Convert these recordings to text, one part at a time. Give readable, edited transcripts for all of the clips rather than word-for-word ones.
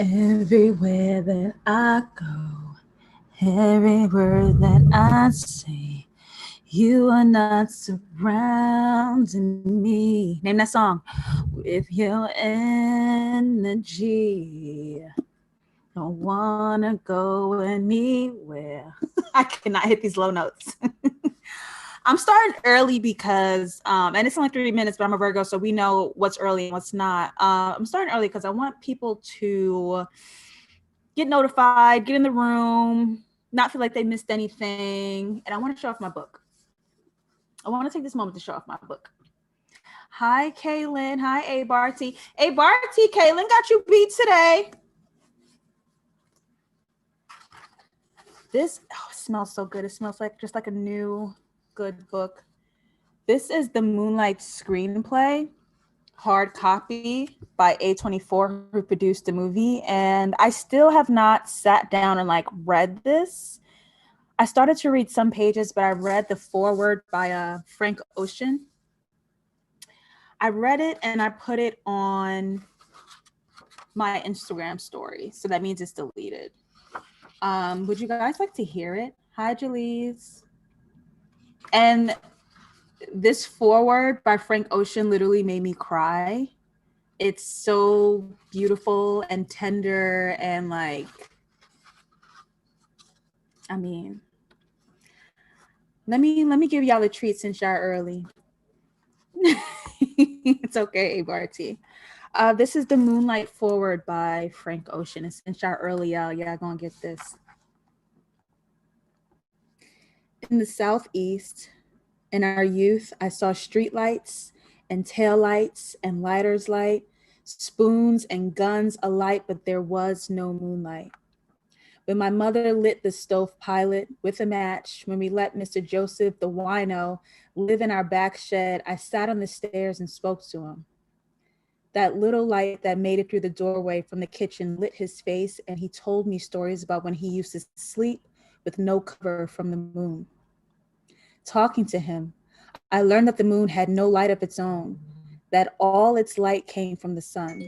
Everywhere that I go, every word that I say, you are not surrounding me. Name that song. With your energy, don't wanna go anywhere. I cannot hit these low notes. I'm starting early because, and it's only 3 minutes, but I'm a Virgo, so we know what's early and what's not. I'm starting early because I want people to get notified, get in the room, not feel like they missed anything, and I want to show off my book. I want to take this moment to show off my book. Hi, Kaylin. Hi, A Barty. A Barty, Kaylin got you beat today. This smells so good. It smells like just like a new good book. This is the Moonlight screenplay, hard copy by A24, who produced the movie. And I still have not sat down and like read this. I started to read some pages, but I read the foreword by Frank Ocean. I read it and I put it on my Instagram story. So that means it's deleted. Would you guys like to hear it? Hi, Jalise. And this foreword by Frank Ocean literally made me cry. It's so beautiful and tender and like, I mean, let me give y'all a treat since y'all early. It's okay, Barty. This is the Moonlight forward by Frank Ocean. And since y'all early, y'all gonna get this. In the southeast, in our youth, I saw streetlights and taillights and lighters light, spoons and guns alight, but there was no moonlight. When my mother lit the stove pilot with a match, when we let Mr. Joseph the wino live in our back shed, I sat on the stairs and spoke to him. That little light that made it through the doorway from the kitchen lit his face, and he told me stories about when he used to sleep with no cover from the moon. Talking to him, I learned that the moon had no light of its own, that all its light came from the sun.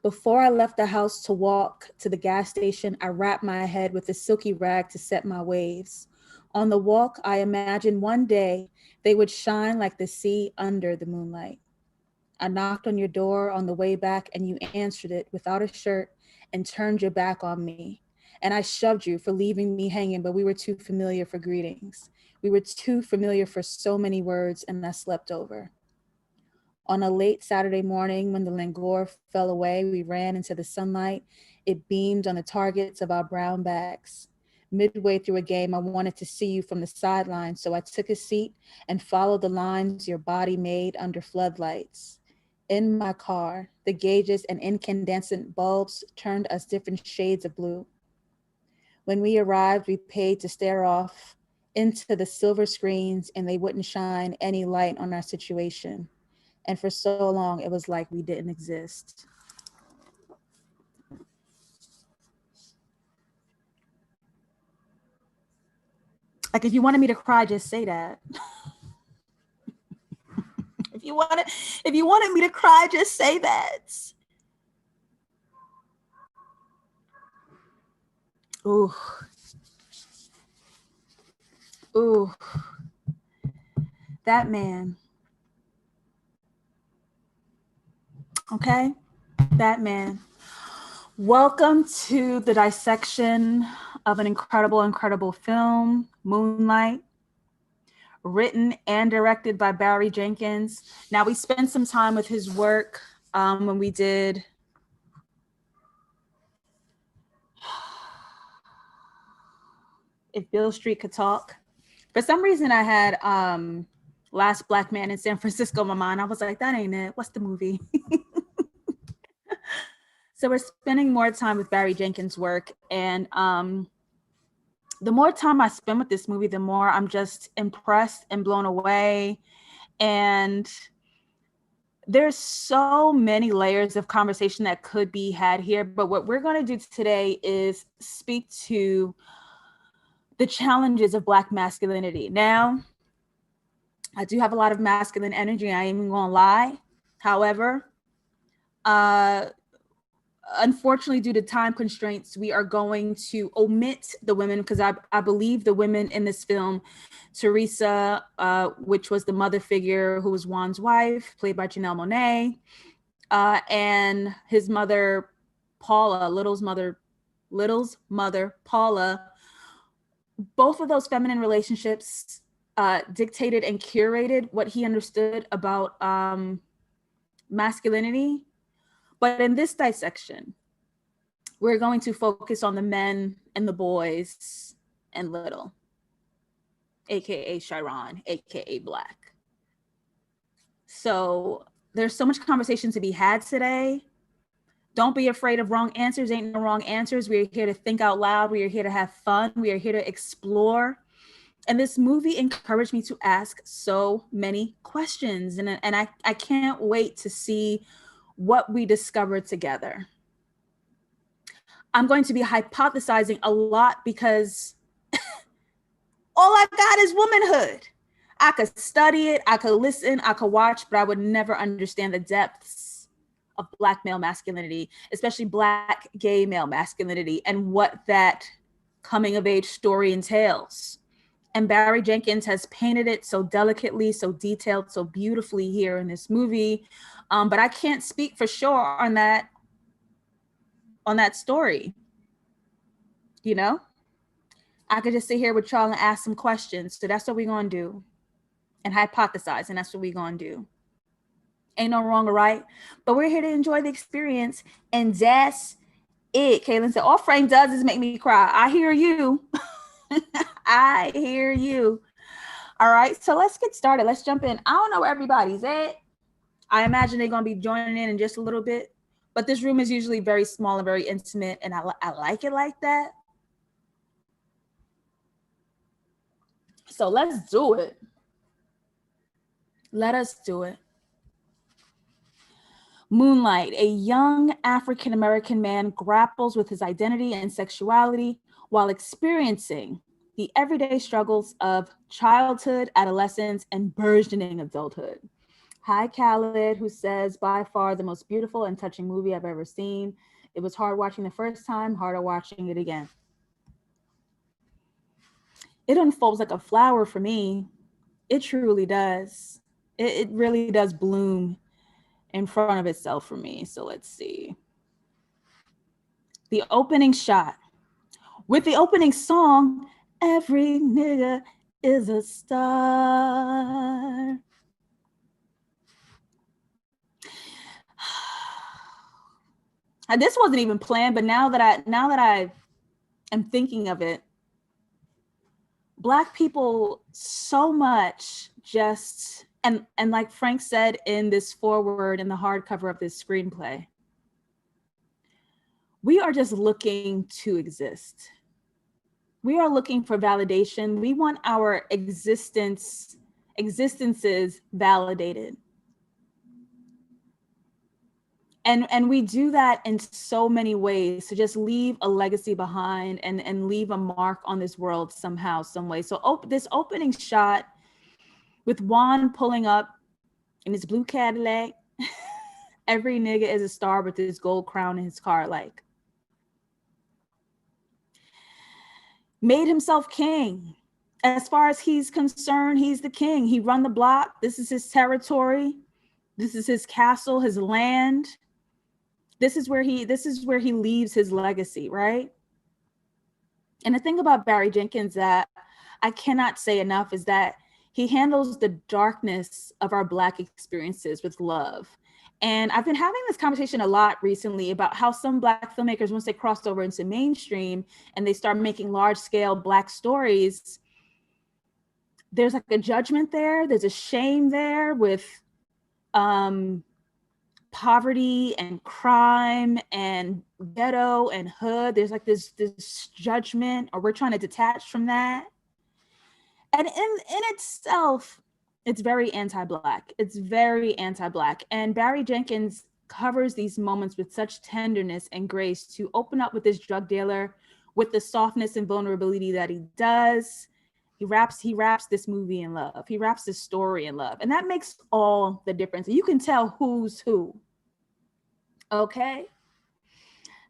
Before I left the house to walk to the gas station, I wrapped my head with a silky rag to set my waves. On the walk, I imagined one day they would shine like the sea under the moonlight. I knocked on your door on the way back and you answered it without a shirt and turned your back on me. And I shoved you for leaving me hanging, but we were too familiar for greetings. We were too familiar for so many words, and I slept over. On a late Saturday morning, when the languor fell away, we ran into the sunlight. It beamed on the targets of our brown bags. Midway through a game, I wanted to see you from the sidelines, so I took a seat and followed the lines your body made under floodlights. In my car, the gauges and incandescent bulbs turned us different shades of blue. When we arrived, we paid to stare off into the silver screens, and they wouldn't shine any light on our situation. And for so long, it was like we didn't exist. Like, if you wanted me to cry, just say that. if you wanted, if you wanted me to cry, just say that. Ooh, ooh, that man. Okay, that man. Welcome to the dissection of an incredible, incredible film, Moonlight, written and directed by Barry Jenkins. Now, we spent some time with his work when we did If Bill Street Could Talk. For some reason, I had Last Black Man in San Francisco in my mind. I was like, that ain't it. What's the movie? So we're spending more time with Barry Jenkins' work. And the more time I spend with this movie, the more I'm just impressed and blown away. And there's so many layers of conversation that could be had here. But what we're going to do today is speak to the challenges of Black masculinity. Now, I do have a lot of masculine energy. I ain't even gonna lie. However, unfortunately, due to time constraints, we are going to omit the women, because I believe the women in this film, Teresa, which was the mother figure who was Juan's wife, played by Janelle Monáe, and his mother, Paula, Little's mother, Paula. Both of those feminine relationships dictated and curated what he understood about masculinity. But in this dissection, we're going to focus on the men and the boys and Little, AKA Chiron, AKA Black. So there's so much conversation to be had today. Don't be afraid of wrong answers. Ain't no wrong answers. We are here to think out loud. We are here to have fun. We are here to explore. And this movie encouraged me to ask so many questions. And I can't wait to see what we discover together. I'm going to be hypothesizing a lot because all I got is womanhood. I could study it, I could listen, I could watch, but I would never understand the depths of Black male masculinity, especially Black gay male masculinity, and what that coming of age story entails. And Barry Jenkins has painted it so delicately, so detailed, so beautifully here in this movie. But I can't speak for sure on that story. You know, I could just sit here with y'all and ask some questions. So that's what we're gonna do, and hypothesize, and that's what we're gonna do. Ain't no wrong or right, but we're here to enjoy the experience, and that's it. Kaylin said, all Frank does is make me cry. I hear you. I hear you. All right, so let's get started. Let's jump in. I don't know where everybody's at. I imagine they're gonna be joining in just a little bit, but this room is usually very small and very intimate, and I like it like that. So let's do it. Let us do it. Moonlight, a young African-American man grapples with his identity and sexuality while experiencing the everyday struggles of childhood, adolescence, and burgeoning adulthood. Hi, Khaled, who says, by far the most beautiful and touching movie I've ever seen. It was hard watching the first time, harder watching it again. It unfolds like a flower for me. It truly does. It really does bloom in front of itself for me. So let's see. The opening shot with the opening song, Every Nigga is a Star. This wasn't even planned, but now that I am thinking of it, Black people so much just, and like Frank said in this foreword in the hardcover of this screenplay, we are just looking to exist. We are looking for validation. We want our existences validated. And we do that in so many ways, to just leave a legacy behind and leave a mark on this world somehow, some way. So this opening shot with Juan pulling up in his blue Cadillac, every nigga is a star with his gold crown in his car, like, made himself king. As far as he's concerned, he's the king. He run the block. This is his territory. This is his castle, his land. This is where he leaves his legacy, right? And the thing about Barry Jenkins that I cannot say enough is that he handles the darkness of our Black experiences with love. And I've been having this conversation a lot recently about how some Black filmmakers, once they crossed over into mainstream and they start making large scale Black stories, there's like a judgment there. There's a shame there with poverty and crime and ghetto and hood. There's like this judgment, or we're trying to detach from that. And in itself, it's very anti-Black. It's very anti-Black. And Barry Jenkins covers these moments with such tenderness and grace to open up with this drug dealer with the softness and vulnerability that he does. He wraps this movie in love. He wraps this story in love. And that makes all the difference. You can tell who's who. Okay.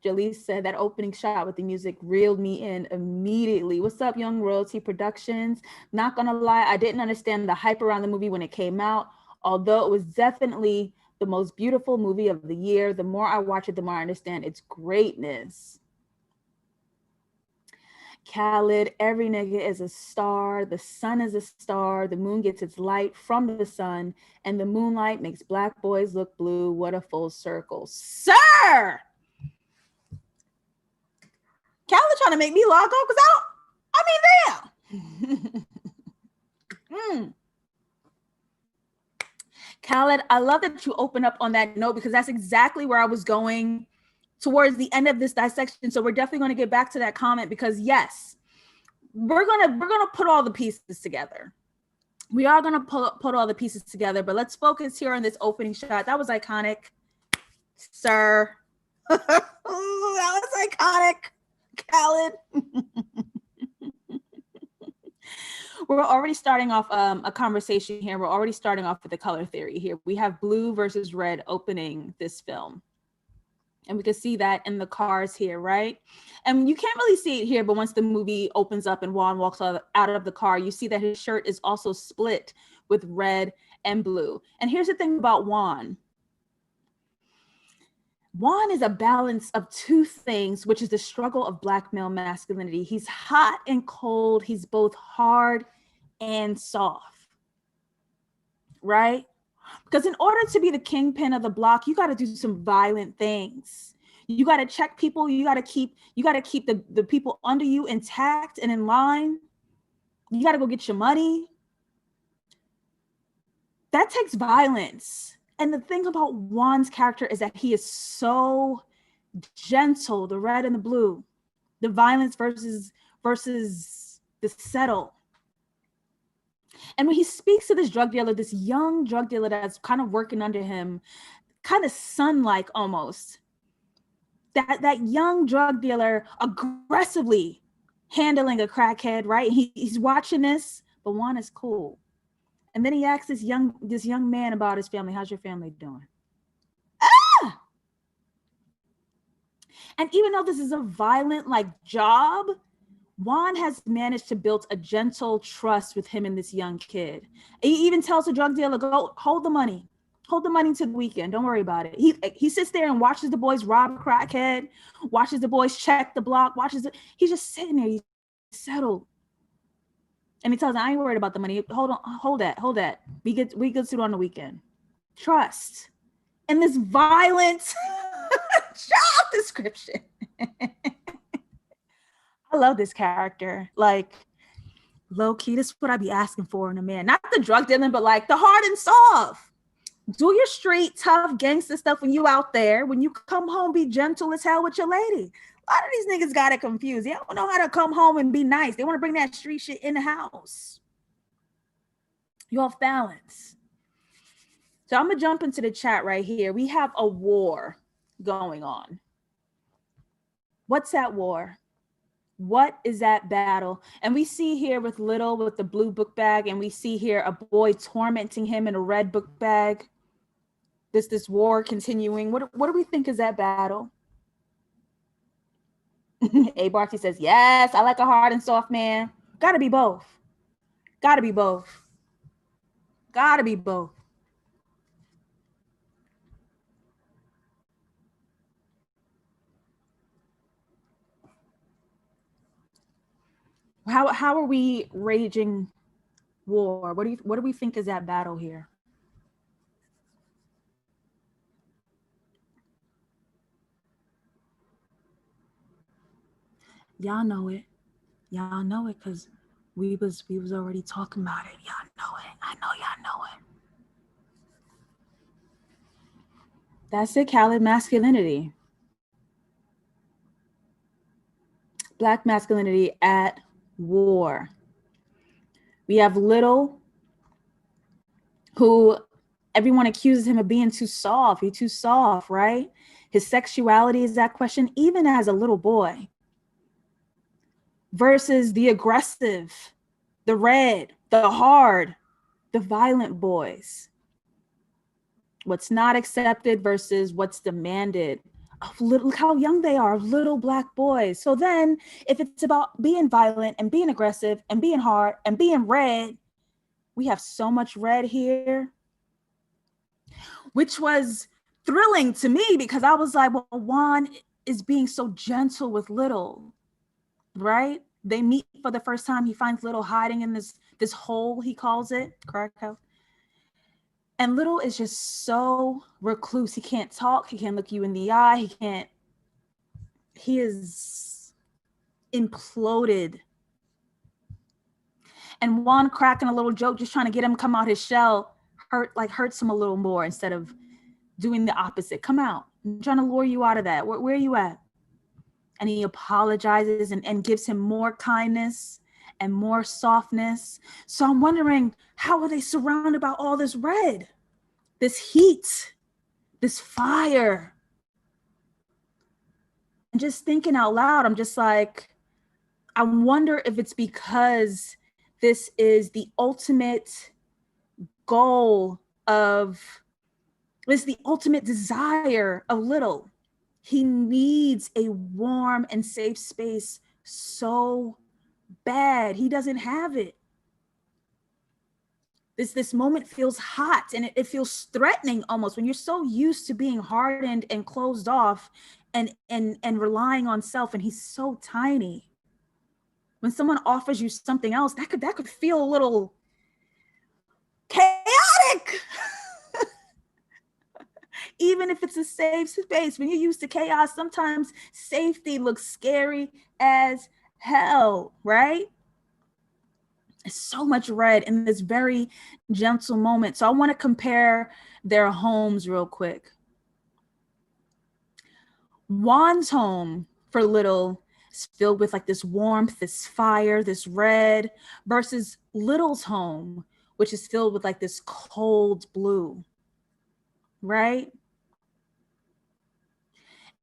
Jalise said that opening shot with the music reeled me in immediately. What's up, Young Royalty Productions? Not gonna lie, I didn't understand the hype around the movie when it came out, although it was definitely the most beautiful movie of the year. The more I watch it, the more I understand its greatness. Khaled, every nigga is a star. The sun is a star. The moon gets its light from the sun, and the moonlight makes black boys look blue. What a full circle. Sir! Khaled trying to make me log off because I mean, damn. Khaled, I love that you open up on that note because that's exactly where I was going towards the end of this dissection. So we're definitely going to get back to that comment because yes, we're gonna put all the pieces together. We are gonna put all the pieces together, but let's focus here on this opening shot. That was iconic, sir. That was iconic, Khaled. We're already starting off a conversation here. We're already starting off with the color theory here. We have blue versus red opening this film. And we can see that in the cars here, right? And you can't really see it here, but once the movie opens up and Juan walks out of the car, you see that his shirt is also split with red and blue. And here's the thing about Juan. Juan is a balance of two things, which is the struggle of Black male masculinity. He's hot and cold. He's both hard and soft, right? Because in order to be the kingpin of the block, you got to do some violent things. You got to check people. You got to keep the people under you intact and in line. You got to go get your money. That takes violence. And the thing about Juan's character is that he is so gentle, the red and the blue, the violence versus the settle. And when he speaks to this drug dealer, this young drug dealer that's kind of working under him, kind of son-like almost, that young drug dealer aggressively handling a crackhead, right? He's watching this, but Juan is cool. And then he asks this young man about his family. How's your family doing? Ah! And even though this is a violent job, Juan has managed to build a gentle trust with him and this young kid. He even tells the drug dealer, go hold the money to the weekend. Don't worry about it. He sits there and watches the boys rob a crackhead, watches the boys check the block, he's just sitting there, he's settled. And he tells him, I ain't worried about the money. Hold that. We good to do on the weekend. Trust. And this violent job description. I love this character. Low key, this is what I be asking for in a man. Not the drug dealing, but the hard and soft. Do your street tough gangster stuff when you out there. When you come home, be gentle as hell with your lady. A lot of these niggas got it confused. They don't know how to come home and be nice. They want to bring that street shit in the house. You off balance. So I'm going to jump into the chat right here. We have a war going on. What's that war? What is that battle? And we see here with Little with the blue book bag, and we see here a boy tormenting him in a red book bag. This war continuing. What do we think is that battle? A. Barty says, yes, I like a hard and soft man. Gotta be both. Gotta be both. Gotta be both. How are we raging war? What do we think is that battle here? Y'all know it. Y'all know it because we was already talking about it. Y'all know it. I know y'all know it. That's it, Khaled. Masculinity. Black masculinity at war. We have Little, who everyone accuses him of being too soft. He's too soft, right? His sexuality is that question, even as a little boy. Versus the aggressive, the red, the hard, the violent boys. What's not accepted versus what's demanded of little, look how young they are, little Black boys. So then if it's about being violent and being aggressive and being hard and being red, we have so much red here, which was thrilling to me because I was like, well, Juan is being so gentle with Little, right? They meet for the first time. He finds Little hiding in this hole, he calls it, crack house. And Little is just so recluse. He can't talk. He can't look you in the eye. He is imploded. And Juan cracking a little joke, just trying to get him to come out his shell, hurts him a little more instead of doing the opposite. Come out. I'm trying to lure you out of that. Where are you at? And he apologizes and gives him more kindness and more softness. So I'm wondering, how are they surrounded by all this red, this heat, this fire? And just thinking out loud, I'm just like, I wonder if it's because this is the ultimate goal of, this is the ultimate desire of Little. He needs a warm and safe space so bad. He doesn't have it. This moment feels hot and it feels threatening almost when you're so used to being hardened and closed off and relying on self, and he's so tiny. When someone offers you something else, that could feel a little chaotic. Even if it's a safe space, when you're used to chaos, sometimes safety looks scary as hell, right? It's so much red in this very gentle moment. So I want to compare their homes real quick. Juan's home for Little is filled with like this warmth, this fire, this red, versus Little's home, which is filled with like this cold blue, right?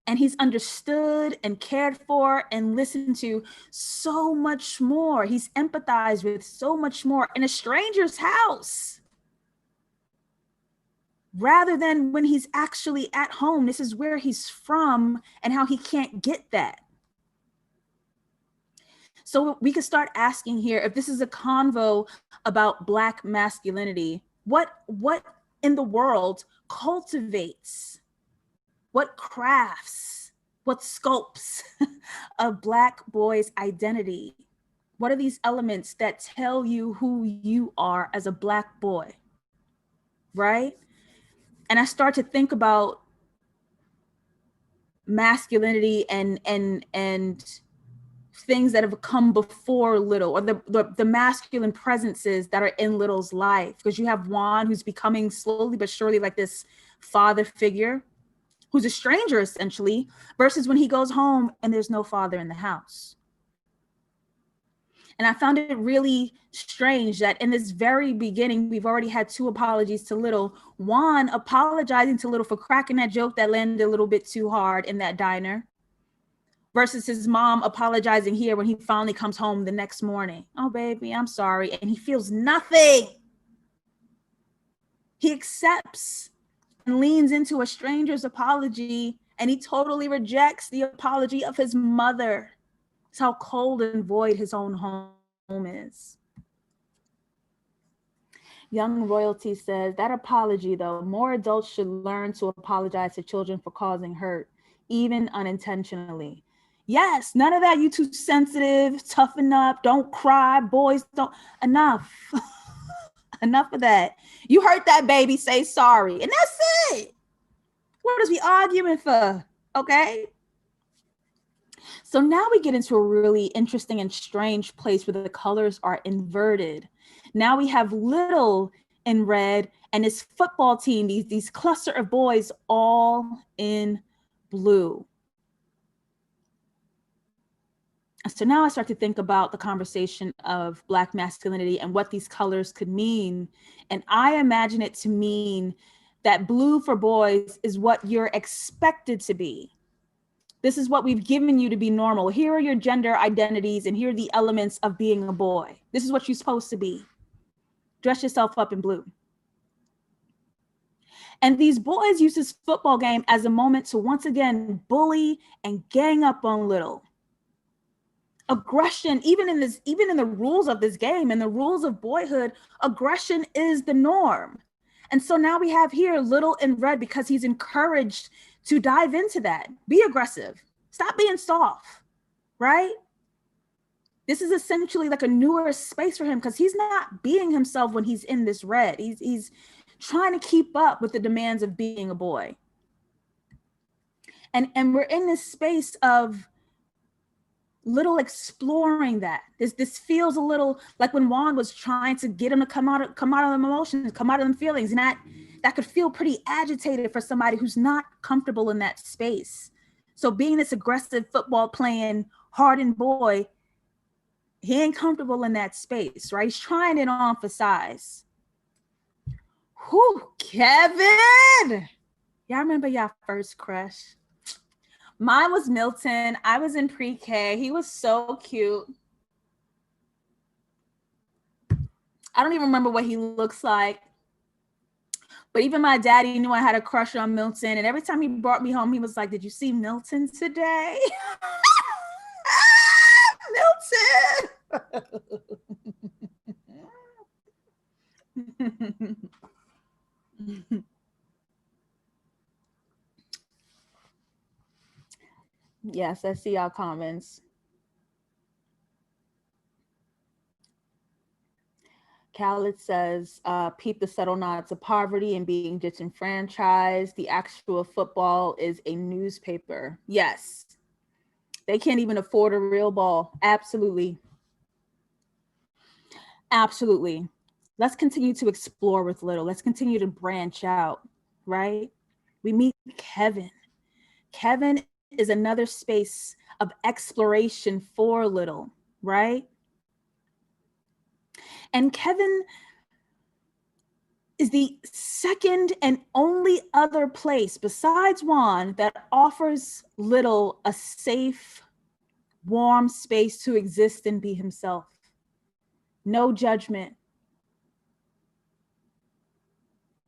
And he's understood and cared for and listened to so much more. He's empathized with so much more in a stranger's house, rather than when he's actually at home. This is where he's from and how he can't get that. So we could start asking here, if this is a convo about Black masculinity, what in the world cultivates, what crafts, what sculpts a Black boy's identity? What are these elements that tell you who you are as a Black boy, right? And I start to think about masculinity and things that have come before Little, or the masculine presences that are in Little's life. Because you have Juan, who's becoming slowly but surely like this father figure, who's a stranger essentially, versus when he goes home and there's no father in the house. And I found it really strange that in this very beginning, we've already had 2 apologies to Little. Juan apologizing to Little for cracking that joke that landed a little bit too hard in that diner, versus his mom apologizing here when he finally comes home the next morning. Oh, baby, I'm sorry. And he feels nothing. He accepts and leans into a stranger's apology, and he totally rejects the apology of his mother. It's how cold and void his own home is. Young Royalty says, that apology though, more adults should learn to apologize to children for causing hurt, even unintentionally. Yes, none of that, you too sensitive, toughen up, don't cry, boys don't, enough. Enough of that. You hurt that baby, say sorry, and that's it. What is we arguing for, okay? So now we get into a really interesting and strange place where the colors are inverted. Now we have Little in red and his football team, these cluster of boys all in blue. So now I start to think about the conversation of Black masculinity and what these colors could mean. And I imagine it to mean that blue for boys is what you're expected to be. This is what we've given you to be normal. Here are your gender identities, and here are the elements of being a boy. This is what you're supposed to be. Dress yourself up in blue. And these boys use this football game as a moment to once again bully and gang up on little. Aggression, even in the rules of this game and the rules of boyhood, aggression is the norm. And so now we have here little in red because he's encouraged to dive into that. Be aggressive. Stop being soft, right? This is essentially like a newer space for him because he's not being himself when he's in this red. He's trying to keep up with the demands of being a boy. And we're in this space of little exploring that. This feels a little like when Juan was trying to get him to come out of them emotions, come out of them feelings, and that could feel pretty agitated for somebody who's not comfortable in that space. So being this aggressive football playing hardened boy, he ain't comfortable in that space, right? He's trying it on for size. Whew, Kevin! Y'all remember y'all first crush? Mine was Milton. I was in pre-K. He was so cute. I don't even remember what he looks like. But even my daddy knew I had a crush on Milton. And every time he brought me home, he was like, "Did you see Milton today?" Milton! Yes, I see y'all comments. Khaled says, peep the subtle nod to poverty and being disenfranchised. The actual football is a newspaper. Yes. They can't even afford a real ball. Absolutely. Absolutely. Let's continue to explore with little. Let's continue to branch out, right? We meet Kevin. Kevin is another space of exploration for little, right? And Kevin is the second and only other place besides Juan that offers little a safe, warm space to exist and be himself. No judgment.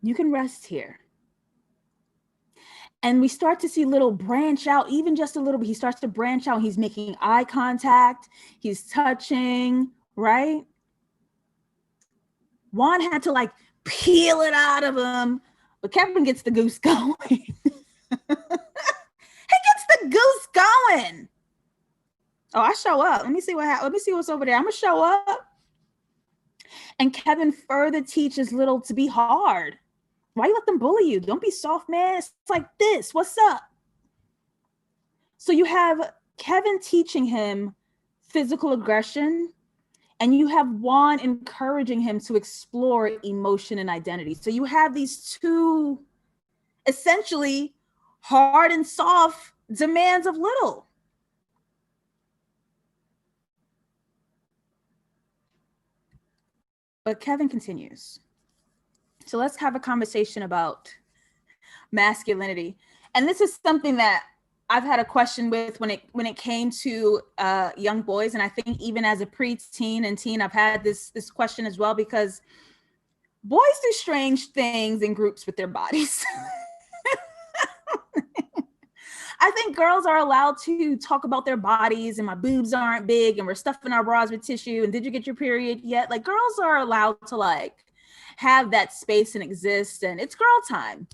You can rest here. And we start to see little branch out, even just a little bit. He starts to branch out. He's making eye contact. He's touching, right? Juan had to like peel it out of him, but Kevin gets the goose going. He gets the goose going. Oh, I show up. Let me see what happens. Let me see what's over there. I'm gonna show up. And Kevin further teaches little to be hard. Why you let them bully you? Don't be soft, man. It's like this. What's up? So you have Kevin teaching him physical aggression, and you have Juan encouraging him to explore emotion and identity. So you have these two essentially hard and soft demands of little. But Kevin continues. So let's have a conversation about masculinity. And this is something that I've had a question with when it came to young boys. And I think even as a preteen and teen, I've had this question as well, because boys do strange things in groups with their bodies. I think girls are allowed to talk about their bodies and my boobs aren't big and we're stuffing our bras with tissue and did you get your period yet? Like girls are allowed to like have that space and exist and it's girl time.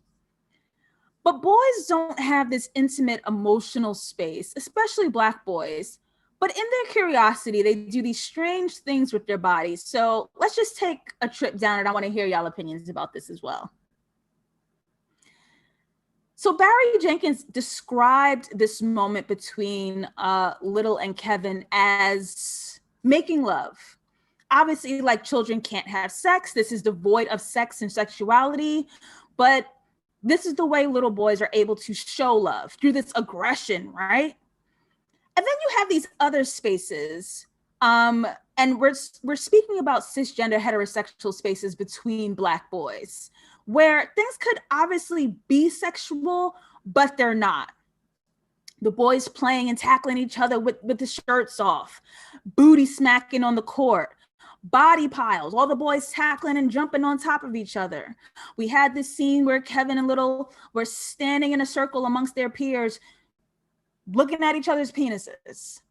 But boys don't have this intimate emotional space, especially Black boys. But in their curiosity, they do these strange things with their bodies. So let's just take a trip down and I want to hear y'all opinions about this as well. So Barry Jenkins described this moment between Little and Kevin as making love. Obviously, like children can't have sex. This is devoid of sex and sexuality, but this is the way little boys are able to show love through this aggression, right? And then you have these other spaces, and we're speaking about cisgender heterosexual spaces between Black boys, where things could obviously be sexual, but they're not. The boys playing and tackling each other with the shirts off, booty smacking on the court, Body piles, all the boys tackling and jumping on top of each other. We had this scene where Kevin and Little were standing in a circle amongst their peers, looking at each other's penises.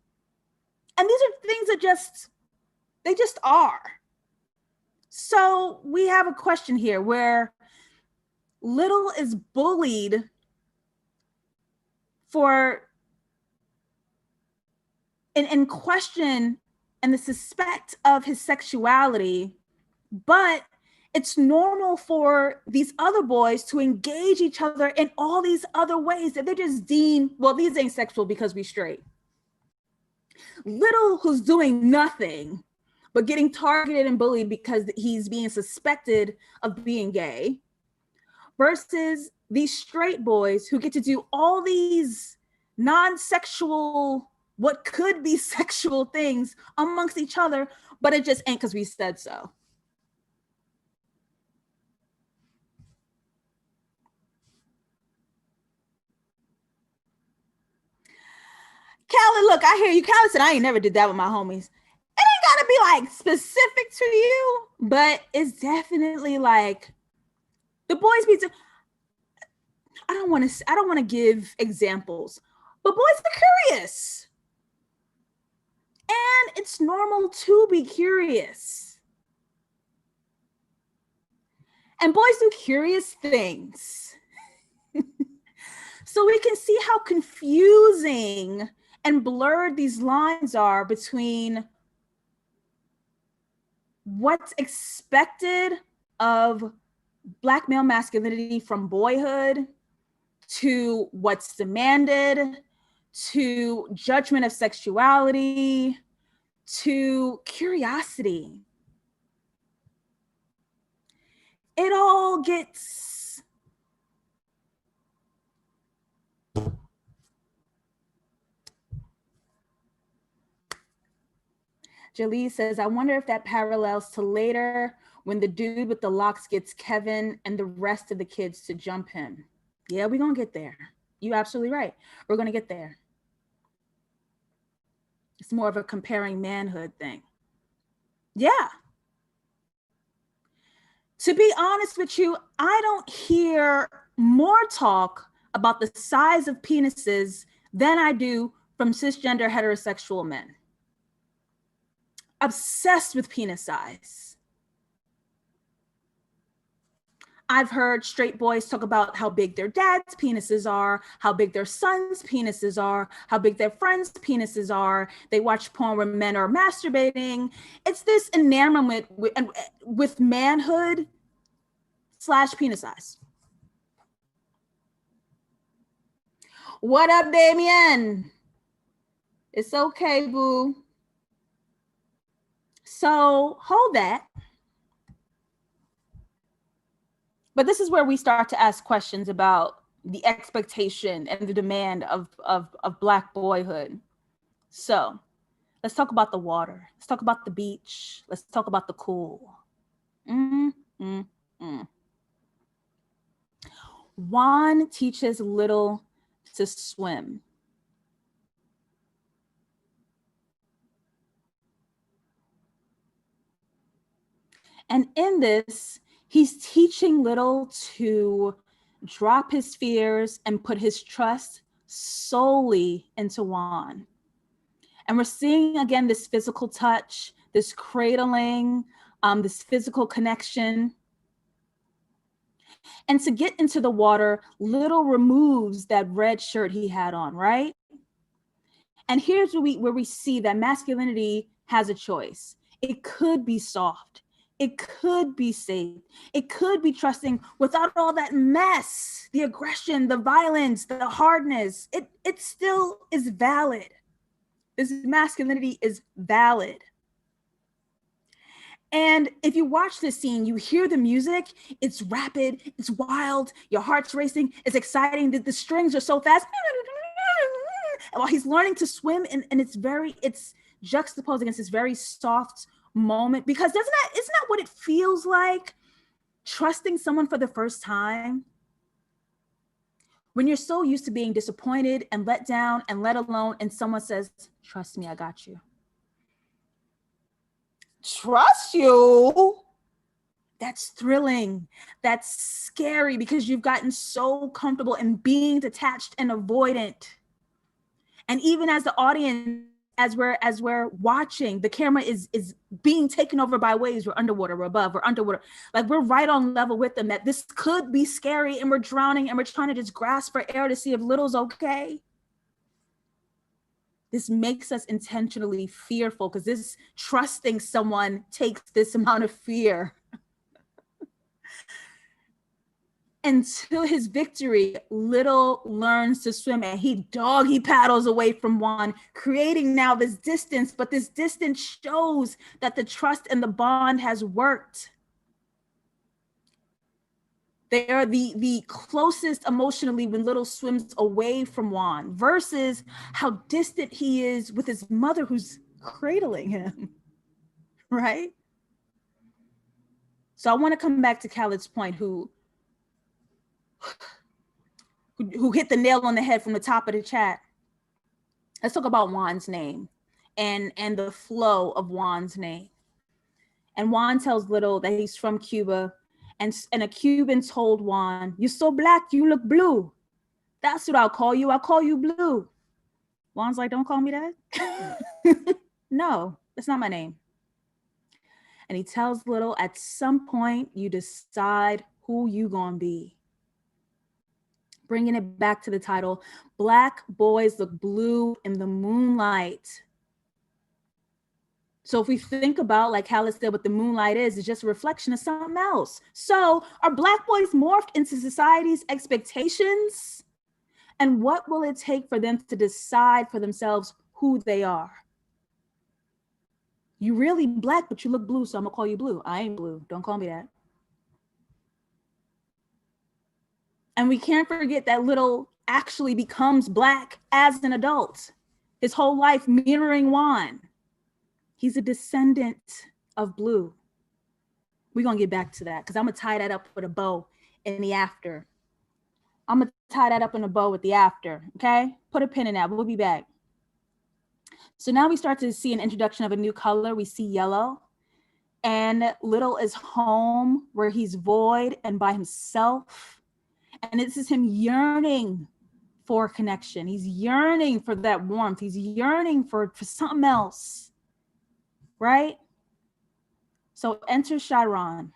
And these are things that they just are. So we have a question here where Little is bullied for in question and the suspect of his sexuality, but it's normal for these other boys to engage each other in all these other ways that they just deem, well, these ain't sexual because we straight. Little, who's doing nothing but getting targeted and bullied because he's being suspected of being gay, versus these straight boys who get to do all these non-sexual, what could be sexual things amongst each other, but it just ain't because we said so. Callie, look, I hear you. Callie said, I ain't never did that with my homies. It ain't gotta be like specific to you, but it's definitely like the boys be. I don't want to give examples, but boys are curious, and it's normal to be curious. And boys do curious things. So we can see how confusing and blurred these lines are between what's expected of Black male masculinity from boyhood to what's demanded, to judgment of sexuality, to curiosity. It all gets Jalee says, I wonder if that parallels to later when the dude with the locks gets Kevin and the rest of the kids to jump him. Yeah, we're going to get there. You're absolutely right. We're going to get there. It's more of a comparing manhood thing. Yeah. To be honest with you, I don't hear more talk about the size of penises than I do from cisgender heterosexual men. Obsessed with penis size. I've heard straight boys talk about how big their dad's penises are, how big their son's penises are, how big their friends' penises are. They watch porn where men are masturbating. It's this enamorment with manhood / penis size. What up, Damien? It's okay, boo. So hold that. But this is where we start to ask questions about the expectation and the demand of Black boyhood. So let's talk about the water. Let's talk about the beach. Let's talk about the cool. Juan teaches Little to swim. And in this, he's teaching Little to drop his fears and put his trust solely into Juan. And we're seeing, again, this physical touch, this cradling, this physical connection. And to get into the water, Little removes that red shirt he had on, right? And here's where we see that masculinity has a choice. It could be soft. It could be safe. It could be trusting without all that mess, the aggression, the violence, the hardness. It still is valid. This masculinity is valid. And if you watch this scene, you hear the music, it's rapid, it's wild, your heart's racing, it's exciting, the strings are so fast. While he's learning to swim, and it's juxtaposed against this very soft moment, because isn't that what it feels like trusting someone for the first time? When you're so used to being disappointed and let down and let alone, and someone says, trust me, I got you. Trust you? That's thrilling. That's scary because you've gotten so comfortable in being detached and avoidant. And even as the audience, as we're watching, the camera is being taken over by waves. We're underwater, we're above, we're underwater. Like we're right on level with them, that this could be scary and we're drowning and we're trying to just grasp for air to see if little's okay. This makes us intentionally fearful because this trusting someone takes this amount of fear. Until his victory, Little learns to swim and he doggy paddles away from Juan, creating now this distance, but this distance shows that the trust and the bond has worked. They are the closest emotionally when Little swims away from Juan versus how distant he is with his mother who's cradling him, right? So I want to come back to Khaled's point, who hit the nail on the head from the top of the chat. Let's talk about Juan's name and the flow of Juan's name. And Juan tells Little that he's from Cuba, and a Cuban told Juan, "You're so black, you look blue. That's what I'll call you. I'll call you Blue." Juan's like, "Don't call me that." No, that's not my name. And he tells Little, at some point, you decide who you gonna be. Bringing it back to the title, Black boys look blue in the moonlight. So if we think about, like Khaled said, what the moonlight is, it's just a reflection of something else. So are Black boys morphed into society's expectations? And what will it take for them to decide for themselves who they are? You really Black, but you look blue, so I'm gonna call you Blue. I ain't blue, don't call me that. And we can't forget that Little actually becomes Black as an adult. His whole life mirroring Juan. He's a descendant of Blue. We're gonna get back to that because I'm gonna tie that up with a bow in the after. I'm gonna tie that up in a bow with the after, okay? Put a pin in that, we'll be back. So now we start to see an introduction of a new color. We see yellow, and Little is home where he's void and by himself. And this is him yearning for connection. He's yearning for that warmth. He's yearning for something else, right? So enter Chiron.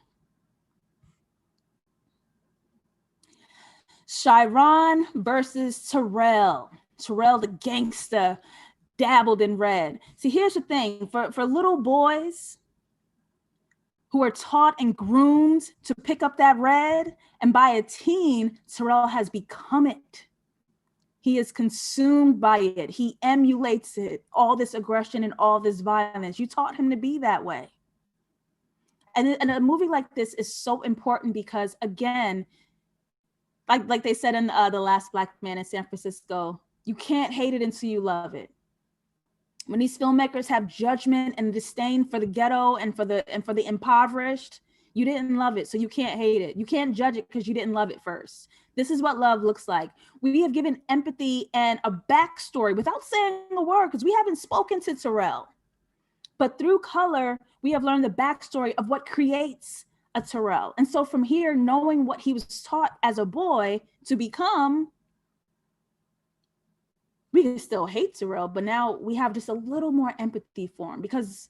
Chiron versus Terrell. Terrell, the gangster, dabbled in red. See, here's the thing. For little boys who are taught and groomed to pick up that red, and by a teen, Terrell has become it. He is consumed by it. He emulates it, all this aggression and all this violence. You taught him to be that way. And a movie like this is so important because, again, like they said in The Last Black Man in San Francisco, you can't hate it until you love it. When these filmmakers have judgment and disdain for the ghetto and for the impoverished, you didn't love it, so you can't hate it. You can't judge it because you didn't love it first. This is what love looks like. We have given empathy and a backstory without saying a word because we haven't spoken to Terrell. But through color, we have learned the backstory of what creates a Terrell. And so from here, knowing what he was taught as a boy to become, we can still hate Terrell, but now we have just a little more empathy for him because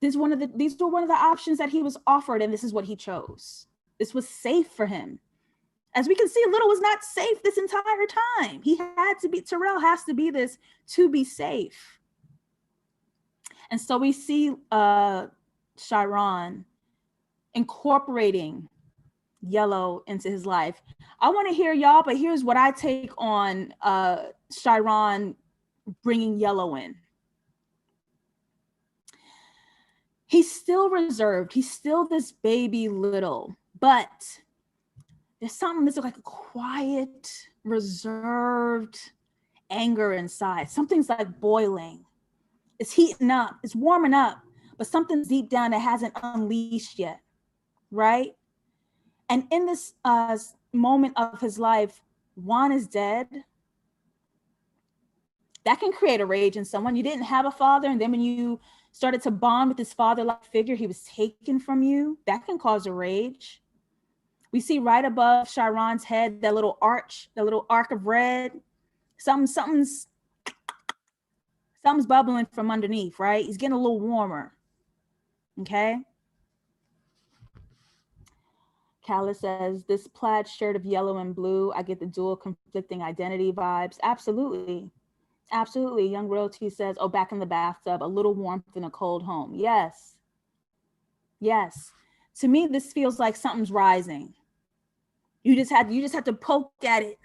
these were one of the options that he was offered, and this is what he chose. This was safe for him. As we can see, Little was not safe this entire time. Terrell has to be this to be safe. And so we see Chiron incorporating yellow into his life. I want to hear y'all, but here's what I take on Chiron bringing yellow in. He's still reserved. He's still this baby Little, but there's something that's like a quiet, reserved anger inside. Something's like boiling. It's heating up. It's warming up, but something's deep down that hasn't unleashed yet, right? And in this moment of his life, Juan is dead. That can create a rage in someone. You didn't have a father, and then when you started to bond with his father-like figure. He was taken from you. That can cause a rage. We see right above Chiron's head, that little arch, that little arc of red. Something's bubbling from underneath, right? He's getting a little warmer. Okay. Calla says, this plaid shirt of yellow and blue, I get the dual conflicting identity vibes. Absolutely. Absolutely. Young Royalty says, oh, back in the bathtub, a little warmth in a cold home. Yes. Yes. To me, this feels like something's rising. You just have to poke at it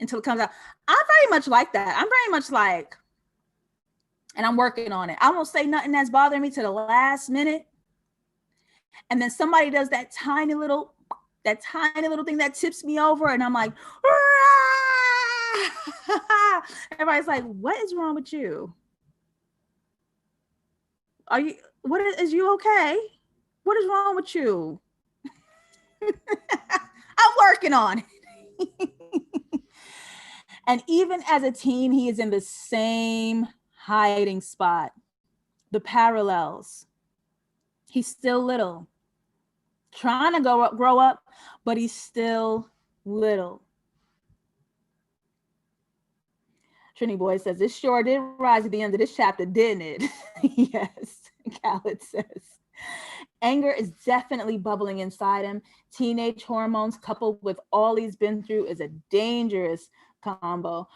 until it comes out. I'm very much like that. I'm very much like, and I'm working on it. I won't say nothing that's bothering me to the last minute. And then somebody does that tiny little thing that tips me over, and I'm like, everybody's like, what is wrong with you? Is you okay? What is wrong with you? I'm working on it. And even as a teen, he is in the same hiding spot. The parallels. He's still little, trying to grow up, but he's still little. Trini Boy says, this sure did rise at the end of this chapter, didn't it? Yes, Khaled says. Anger is definitely bubbling inside him. Teenage hormones coupled with all he's been through is a dangerous combo.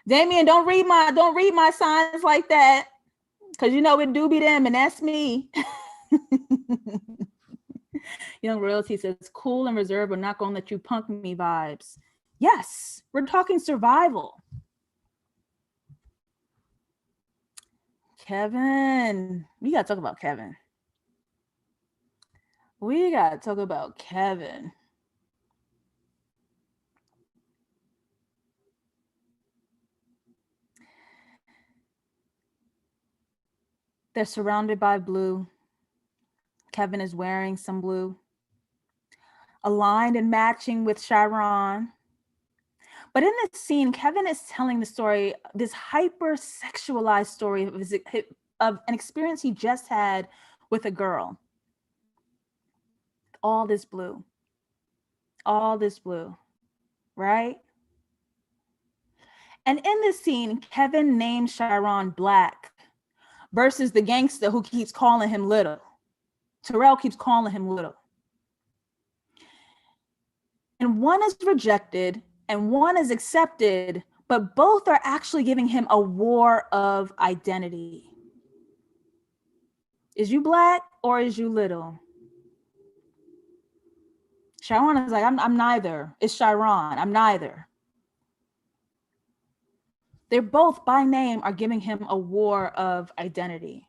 Damien, don't read my signs like that, because you know it do be them, and that's me. Young Royalty says, cool and reserved, we're not going to let you punk me vibes. Yes, we're talking survival. Kevin, we got to talk about Kevin. We got to talk about Kevin. They're surrounded by blue. Kevin is wearing some blue, aligned and matching with Chiron. But in this scene, Kevin is telling the story, this hyper-sexualized story of an experience he just had with a girl. All this blue, right? And in this scene, Kevin names Chiron Black versus the gangster who keeps calling him little. Terrell keeps calling him little. And one is rejected and one is accepted, but both are actually giving him a war of identity. Is you Black or is you little? Chiron is like, I'm neither. It's Chiron. I'm neither. They're both by name are giving him a war of identity.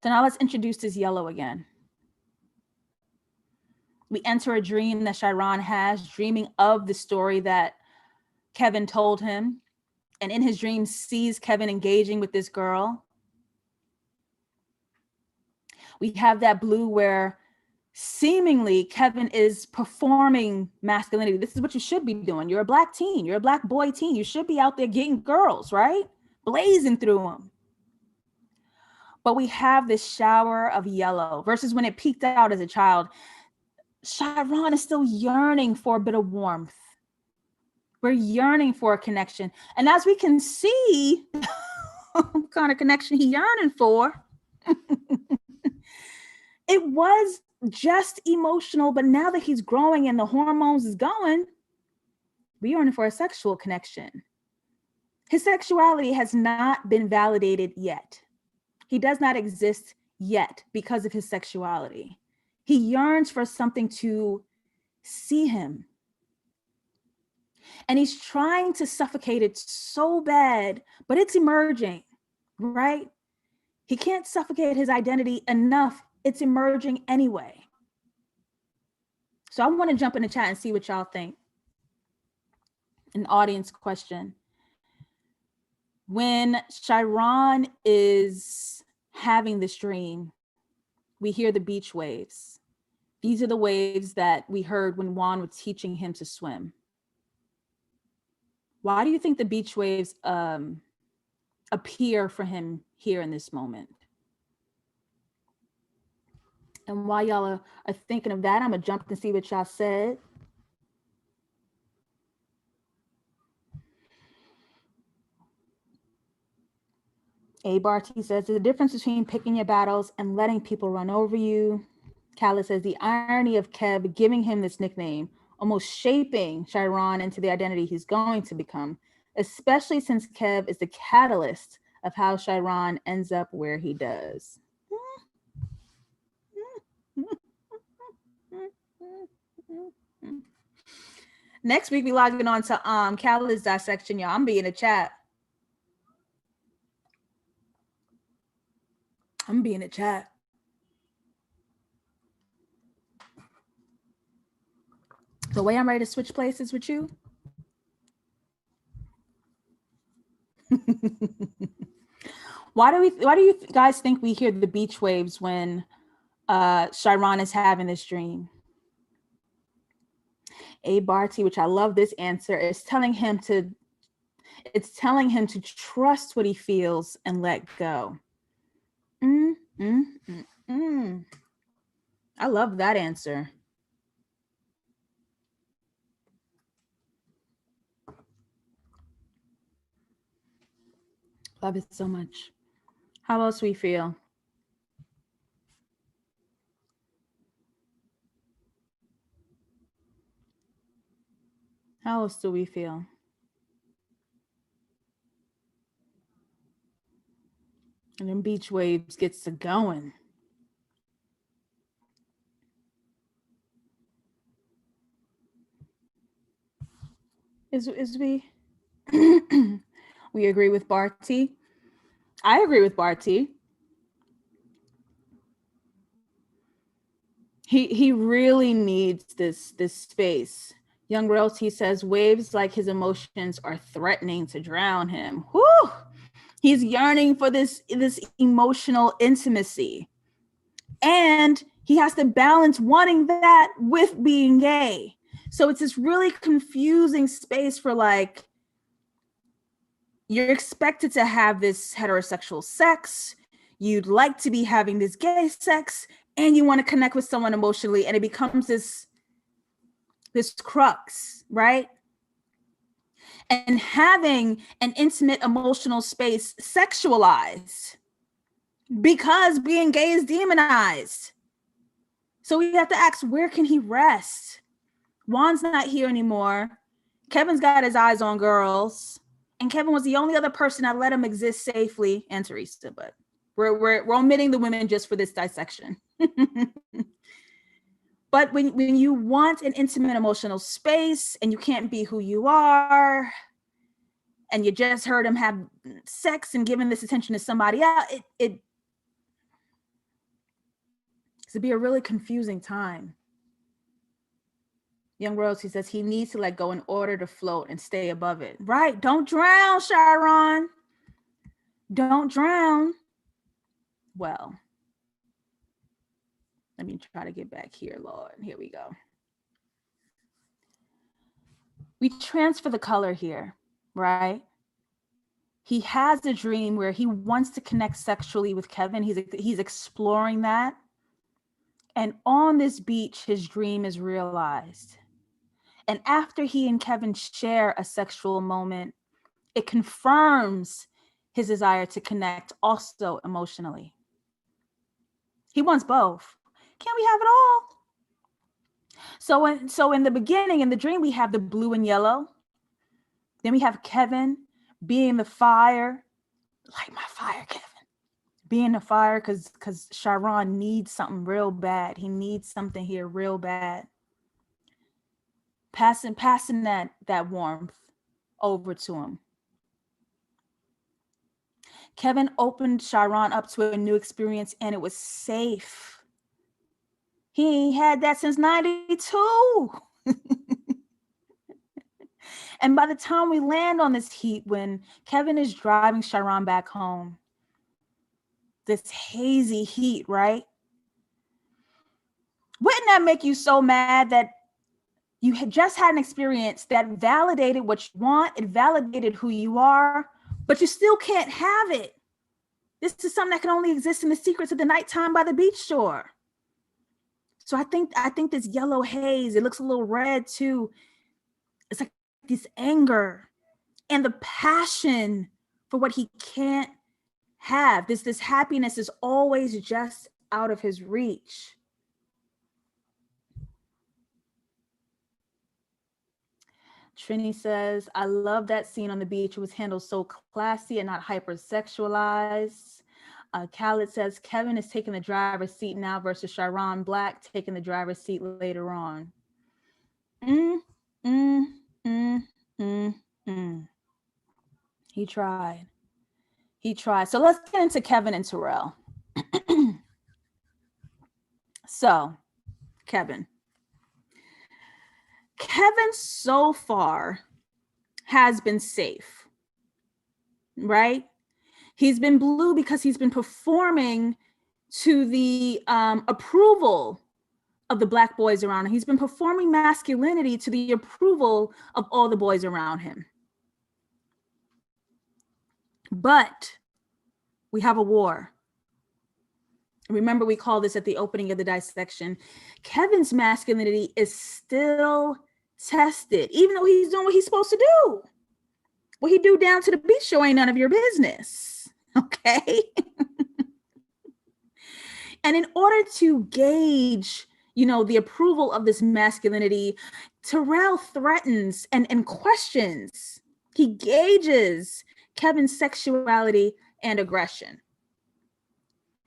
So now let's introduce this yellow again. We enter a dream that Chiron has, dreaming of the story that Kevin told him. And in his dream sees Kevin engaging with this girl. We have that blue where seemingly Kevin is performing masculinity. This is what you should be doing. You're a Black teen. You're a Black boy teen. You should be out there getting girls, right? Blazing through them. But we have this shower of yellow versus when it peaked out as a child. Chiron is still yearning for a bit of warmth. We're yearning for a connection. And as we can see, what kind of connection he's yearning for, it was just emotional, but now that he's growing and the hormones is going, we're yearning for a sexual connection. His sexuality has not been validated yet. He does not exist yet because of his sexuality. He yearns for something to see him. And he's trying to suffocate it so bad, but it's emerging, right? He can't suffocate his identity enough. It's emerging anyway. So I want to jump in the chat and see what y'all think. An audience question. When Chiron is having this dream, we hear the beach waves. These are the waves that we heard when Juan was teaching him to swim. Why do you think the beach waves appear for him here in this moment. And while y'all are thinking of that, I'm gonna jump and see what y'all said. A Barty says the difference between picking your battles and letting people run over you. Khaled says the irony of Kev giving him this nickname, almost shaping Chiron into the identity he's going to become, especially since Kev is the catalyst of how Chiron ends up where he does. Next week, we logging on to Khaled's dissection, y'all. I'm being a chat. I'm being a chat. The way I'm ready to switch places with you. Why do you guys think we hear the beach waves when Chiron is having this dream? A Barty, which I love this answer, is telling him to trust what he feels and let go. I love that answer. Love it so much. How else we feel? How else do we feel? And then beach waves gets to going. Is we we agree with Barty? I agree with Barty. He really needs this space. Young Royalty says waves like his emotions are threatening to drown him. Whew! He's yearning for this emotional intimacy. And he has to balance wanting that with being gay. So it's this really confusing space for like, you're expected to have this heterosexual sex. You'd like to be having this gay sex, and you want to connect with someone emotionally, and it becomes this crux, right? And having an intimate emotional space sexualized because being gay is demonized. So we have to ask, where can he rest? Juan's not here anymore. Kevin's got his eyes on girls, and Kevin was the only other person that let him exist safely, and Teresa, but we're omitting the women just for this dissection. But when you want an intimate emotional space and you can't be who you are, and you just heard him have sex and giving this attention to somebody else, it's to be a really confusing time. Young Royalty says he needs to let go in order to float and stay above it. Right? Don't drown, Chiron. Don't drown. Well, let me try to get back here, Lord. Here we go. We transfer the color here, right? He has a dream where he wants to connect sexually with Kevin. He's exploring that. And on this beach, his dream is realized. And after he and Kevin share a sexual moment, it confirms his desire to connect also emotionally. He wants both. Can't we have it all? So in the beginning, in the dream, we have the blue and yellow. Then we have Kevin being the fire. Light my fire, Kevin. Being the fire because Chiron needs something real bad. He needs something here real bad. Passing that warmth over to him. Kevin opened Chiron up to a new experience, and it was safe. He ain't had that since 92. And by the time we land on this heat, when Kevin is driving Chiron back home, this hazy heat, right? Wouldn't that make you so mad that you had just had an experience that validated what you want, it validated who you are, but you still can't have it. This is something that can only exist in the secrets of the nighttime by the beach shore. So I think this yellow haze, it looks a little red too. It's like this anger and the passion for what he can't have. This happiness is always just out of his reach. Trini says, I love that scene on the beach. It was handled so classy and not hypersexualized. Khaled says, Kevin is taking the driver's seat now versus Sharon Black taking the driver's seat later on. He tried. He tried. So let's get into Kevin and Terrell. So, Kevin so far has been safe, right? He's been blue because he's been performing to the approval of the Black boys around him. He's been performing masculinity to the approval of all the boys around him. But we have a war. Remember, we call this at the opening of the dissection. Kevin's masculinity is still tested, even though he's doing what he's supposed to do. What he do down to the beach show ain't none of your business, okay? And in order to gauge, the approval of this masculinity, Terrell threatens and questions. He gauges Kevin's sexuality and aggression.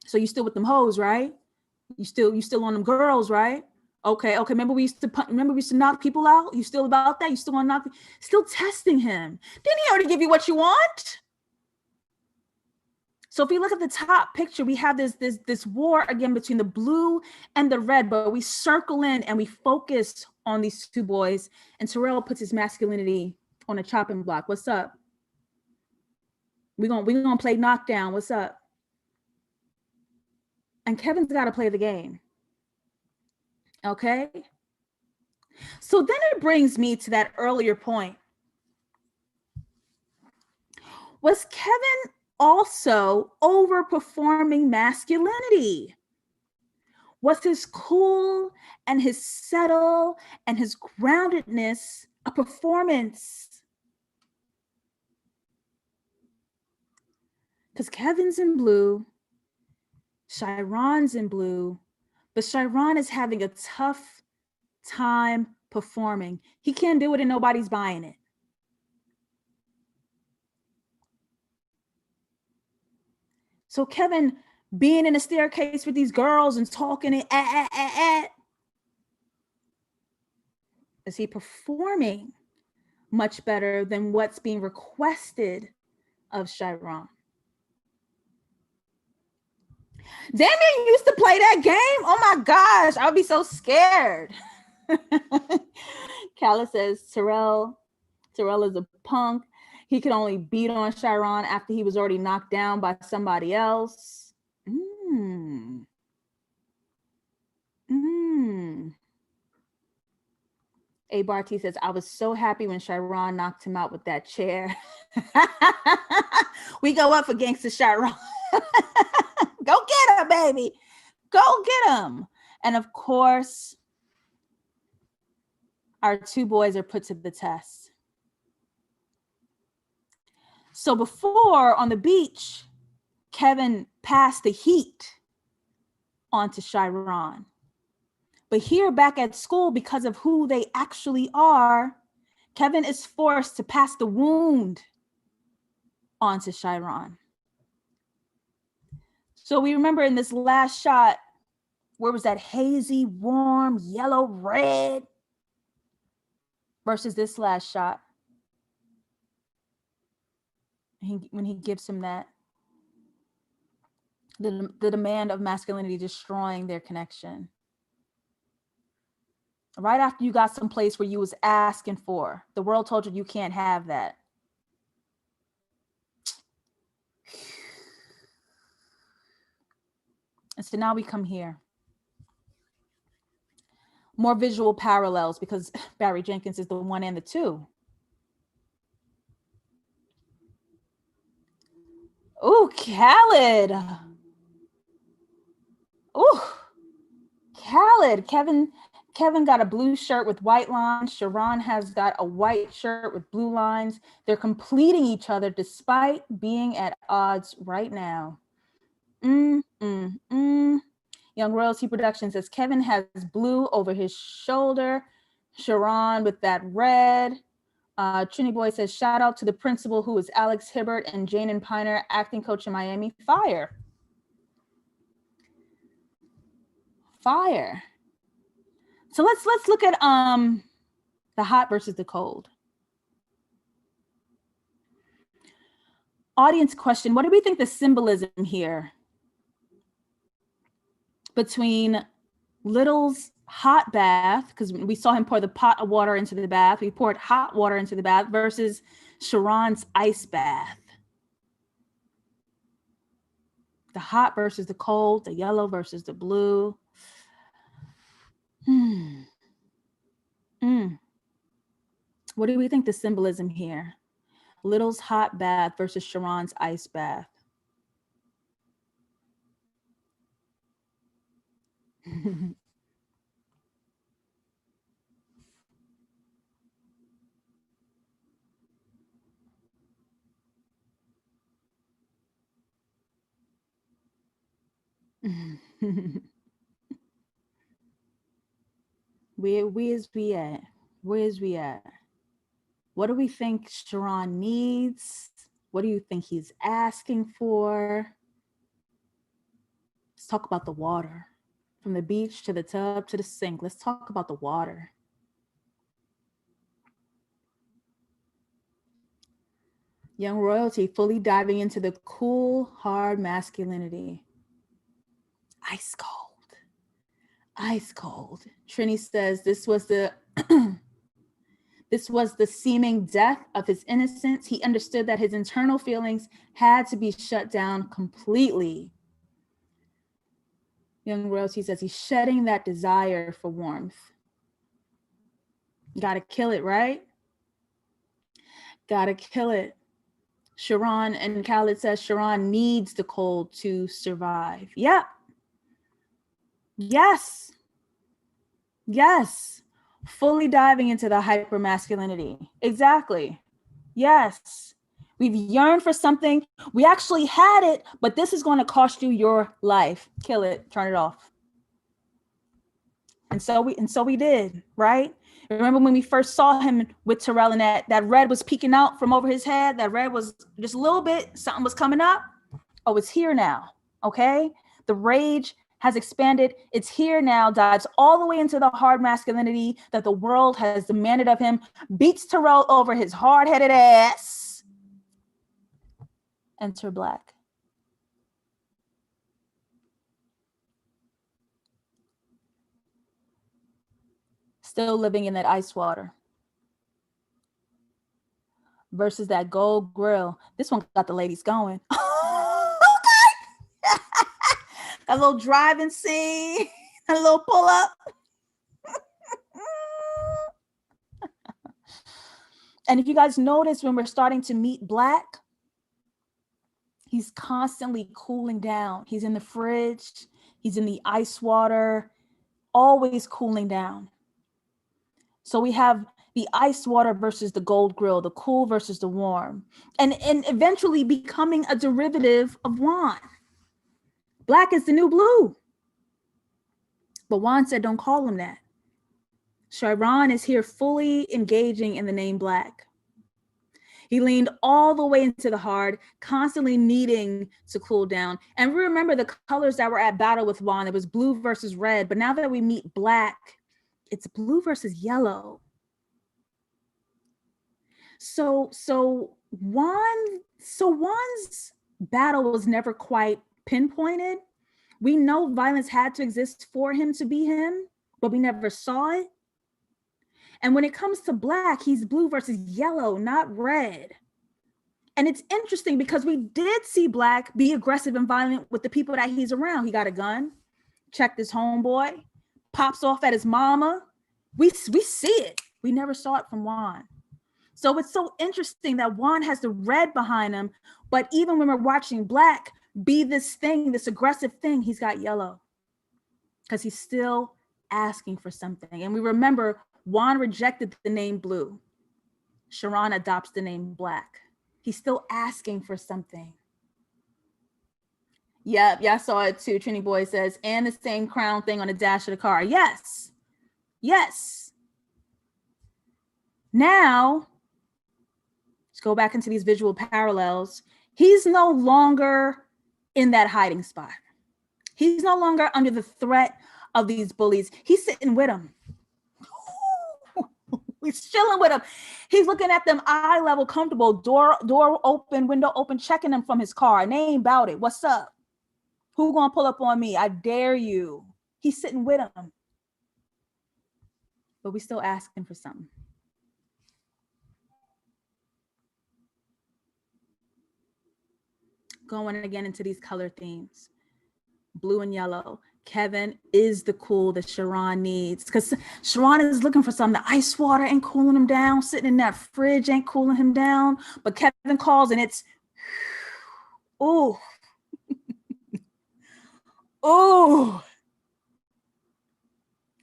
So you still with them hoes, right? You still on them girls, right? Okay. Remember we used to knock people out? You still about that? You still want to knock? Still testing him. Didn't he already give you what you want? So if you look at the top picture, we have this war again between the blue and the red, but we circle in and we focus on these two boys. And Terrell puts his masculinity on a chopping block. What's up? We're gonna play knockdown. What's up? And Kevin's got to play the game. Okay. So then it brings me to that earlier point. Was Kevin also overperforming masculinity? Was his cool and his settle and his groundedness a performance? Because Kevin's in blue, Chiron's in blue, but Chiron is having a tough time performing. He can't do it and nobody's buying it. So Kevin being in a staircase with these girls and talking and is he performing much better than what's being requested of Chiron? Damien used to play that game. Oh my gosh, I would be so scared. Kala says Terrell is a punk. He could only beat on Chiron after he was already knocked down by somebody else. A Barty says, I was so happy when Chiron knocked him out with that chair. We go up for Gangsta Chiron. Go get him, baby. Go get him. And of course, our two boys are put to the test. So before on the beach, Kevin passed the heat onto Chiron. But here back at school, because of who they actually are, Kevin is forced to pass the wound onto Chiron. So we remember in this last shot, where was that hazy, warm, yellow, red versus this last shot? When he gives him that, the demand of masculinity destroying their connection. Right after you got some place where you was asking for, the world told you can't have that. And so now we come here. More visual parallels because Barry Jenkins is the one and the two. Oh, Khaled. Oh, Khaled. Kevin got a blue shirt with white lines. Sharon has got a white shirt with blue lines. They're completing each other despite being at odds right now. Young Royalty Production says Kevin has blue over his shoulder. Sharon with that red. Trini Boy says, shout out to the principal who is Alex Hibbert and Jane and Piner, acting coach in Miami. Fire. Fire. So let's look at the hot versus the cold. Audience question, what do we think the symbolism here between Little's hot bath, because we saw him pour the pot of water into the bath, we poured hot water into the bath, versus Sharon's ice bath? The hot versus the cold, the yellow versus the blue. What do we think the symbolism here? Little's hot bath versus Sharon's ice bath. Where's we at? Where's we at? What do we think Sharon needs? What do you think he's asking for? Let's talk about the water. From the beach to the tub to the sink. Let's talk about the water. Young Royalty fully diving into the cool, hard masculinity. Ice cold. Ice cold. Trini says this was the this was the seeming death of his innocence. He understood that his internal feelings had to be shut down completely. Young Royalty says he's shedding that desire for warmth. Gotta kill it, right? Gotta kill it. Sharon and Khaled says Sharon needs the cold to survive. Yep. Yes. Yes. Fully diving into the hyper masculinity. Exactly. Yes. We've yearned for something. We actually had it, but this is going to cost you your life. Kill it. Turn it off. And so we did, right? Remember when we first saw him with Terrell and that red was peeking out from over his head? That red was just a little bit, something was coming up. Oh, it's here now, okay? The rage has expanded. It's here now, dives all the way into the hard masculinity that the world has demanded of him, beats Terrell over his hard-headed ass. Enter Black. Still living in that ice water. Versus that gold grill. This one got the ladies going. Okay. A little driving scene, a little pull up. And if you guys notice, when we're starting to meet Black, he's constantly cooling down. He's in the fridge, he's in the ice water, always cooling down. So we have the ice water versus the gold grill, the cool versus the warm, and eventually becoming a derivative of Juan. Black is the new blue. But Juan said, don't call him that. Sharon is here fully engaging in the name Black. He leaned all the way into the hard, constantly needing to cool down. And we remember the colors that were at battle with Juan. It was blue versus red. But now that we meet Black, it's blue versus yellow. So Juan's battle was never quite pinpointed. We know violence had to exist for him to be him, but we never saw it. And when it comes to Black, he's blue versus yellow, not red. And it's interesting because we did see Black be aggressive and violent with the people that he's around. He got a gun, checked his homeboy, pops off at his mama. We see it. We never saw it from Juan. So it's so interesting that Juan has the red behind him, but even when we're watching Black be this thing, this aggressive thing, he's got yellow because he's still asking for something. And we remember Juan rejected the name Blue. Sharon adopts the name Black. He's still asking for something. Yep, yeah, I saw it too. Trini Boy says, and the same crown thing on the dash of the car. Yes, yes. Now, let's go back into these visual parallels. He's no longer in that hiding spot. He's no longer under the threat of these bullies. He's sitting with them. He's chilling with them. He's looking at them eye level, comfortable, door open, window open, checking them from his car. And they ain't about it. What's up? Who gonna pull up on me? I dare you. He's sitting with them. But we still asking for something. Going again into these color themes. Blue and yellow. Kevin is the cool that Sharon needs, because Sharon is looking for something. The ice water ain't cooling him down. Sitting in that fridge ain't cooling him down. But Kevin calls and it's, ooh. Ooh.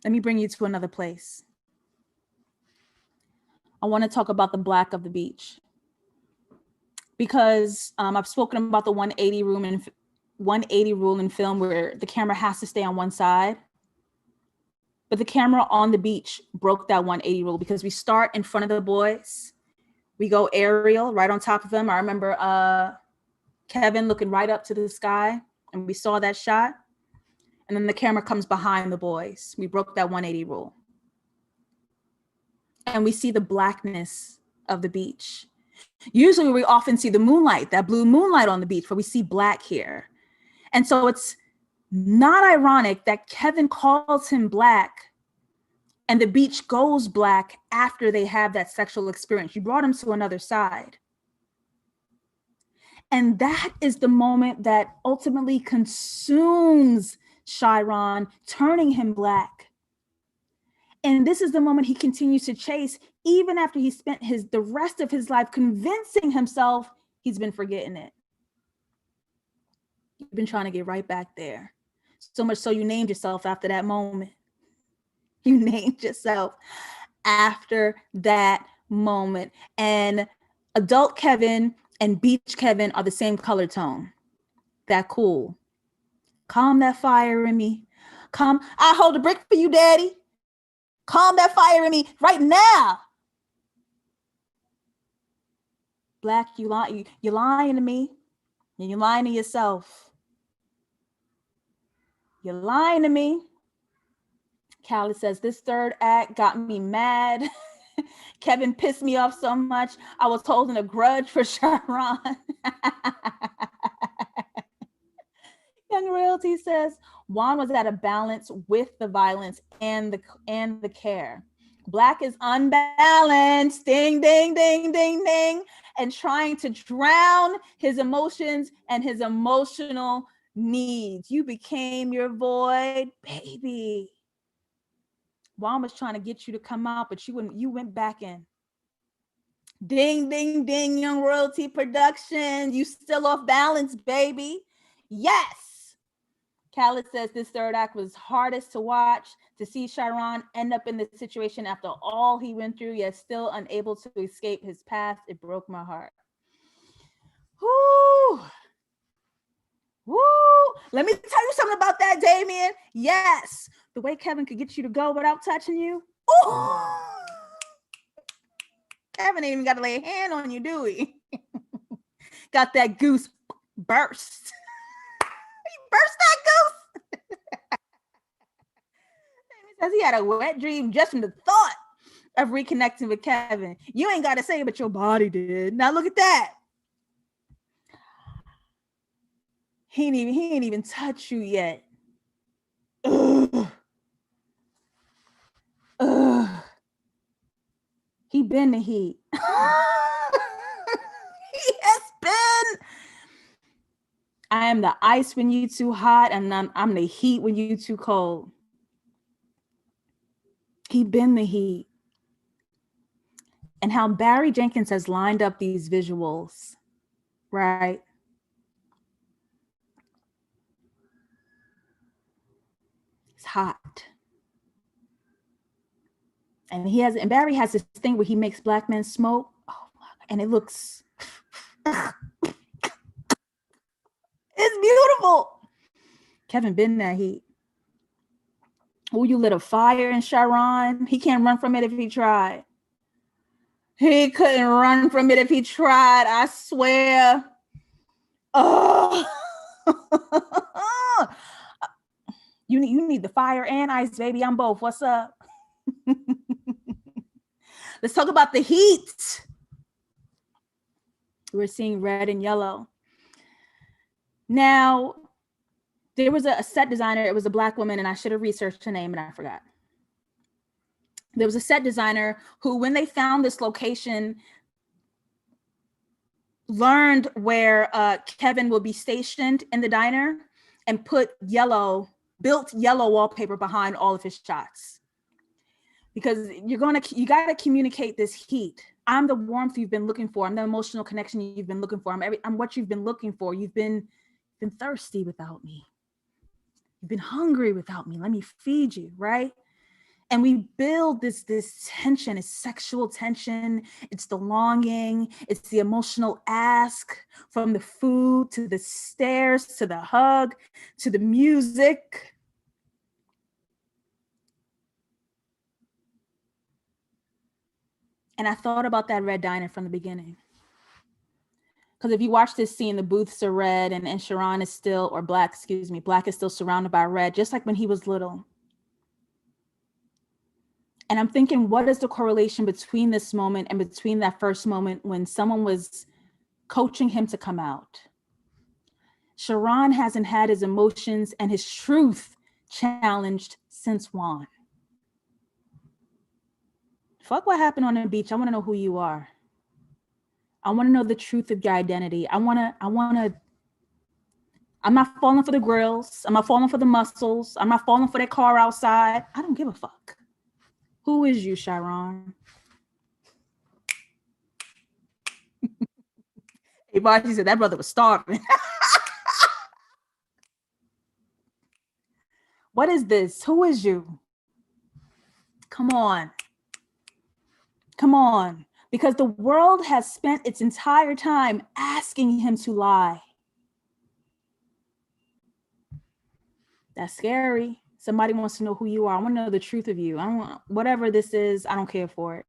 Let me bring you to another place. I want to talk about the Black of the beach, because I've spoken about the 180 rule in film, where the camera has to stay on one side. But the camera on the beach broke that 180 rule, because we start in front of the boys. We go aerial right on top of them. I remember Kevin looking right up to the sky, and we saw that shot. And then the camera comes behind the boys. We broke that 180 rule. And we see the blackness of the beach. Usually we often see the moonlight, that blue moonlight on the beach, but we see Black here. And so it's not ironic that Kevin calls him Black and the beach goes black after they have that sexual experience. You brought him to another side. And that is the moment that ultimately consumes Chiron, turning him Black. And this is the moment he continues to chase, even after he spent the rest of his life convincing himself he's been forgetting it. You've been trying to get right back there. So much so you named yourself after that moment. You named yourself after that moment. And adult Kevin and beach Kevin are the same color tone. That cool. Calm that fire in me. Calm. I hold a brick for you, daddy. Calm that fire in me right now. Black, you're lying to me, and you're lying to yourself. You're lying to me. Callie says, this third act got me mad. Kevin pissed me off so much, I was holding a grudge for Sharon. Young Royalty says, Juan was at a balance with the violence and the care. Black is unbalanced, ding, ding, ding, ding, ding, and trying to drown his emotions and his emotional needs. You became your void, baby. Juan was trying to get you to come out, but you went back in. Ding, ding, ding, Young Royalty Production. You still off balance, baby. Yes. Khaled says this third act was hardest to watch, to see Chiron end up in this situation after all he went through, yet still unable to escape his past. It broke my heart. Woo. Woo. Let me tell you something about that, Damien. Yes. The way Kevin could get you to go without touching you. Ooh. Kevin ain't even got to lay a hand on you, do he? Got that goose burst. He burst that goose. Says he had a wet dream just from the thought of reconnecting with Kevin. You ain't got to say it, but your body did. Now look at that. He ain't even touch you yet. Ugh. Ugh. He been the heat. He has been. I am the ice when you too hot, and I'm the heat when you too cold. He been the heat. and how Barry Jenkins has lined up these visuals, right? It's hot. And Barry has this thing where he makes black men smoke. Oh, and it looks, it's beautiful. Kevin been in that heat. Oh, you lit a fire in Sharon. He can't run from it if he tried. He couldn't run from it if he tried, I swear. Oh. You need the fire and ice, baby. I'm both. What's up? Let's talk about the heat. We're seeing red and yellow. Now, there was a set designer. It was a Black woman, and I should have researched her name, and I forgot. There was a set designer who, when they found this location, learned where Kevin will be stationed in the diner and built yellow wallpaper behind all of his shots. Because you got to communicate this heat. I'm the warmth you've been looking for. I'm the emotional connection you've been looking for. I'm what you've been looking for. You've been thirsty without me. You've been hungry without me. Let me feed you, right? And we build this tension. It's sexual tension. It's the longing. It's the emotional ask, from the food to the stares to the hug to the music. And I thought about that red diner from the beginning. Because if you watch this scene, the booths are red and Sharon is still, or Black, excuse me, Black is still surrounded by red, just like when he was little. And I'm thinking, what is the correlation between this moment and between that first moment when someone was coaching him to come out? Sharon hasn't had his emotions and his truth challenged since Juan. Fuck what happened on the beach. I want to know who you are. I want to know the truth of your identity. I'm not falling for the grills. I'm not falling for the muscles. I'm not falling for that car outside. I don't give a fuck. Who is you, Sharon? Hey, Marcy said that brother was starving. What is this? Who is you? Come on. Come on. Because the world has spent its entire time asking him to lie. That's scary. Somebody wants to know who you are. I want to know the truth of you. I don't want, whatever this is, I don't care for it.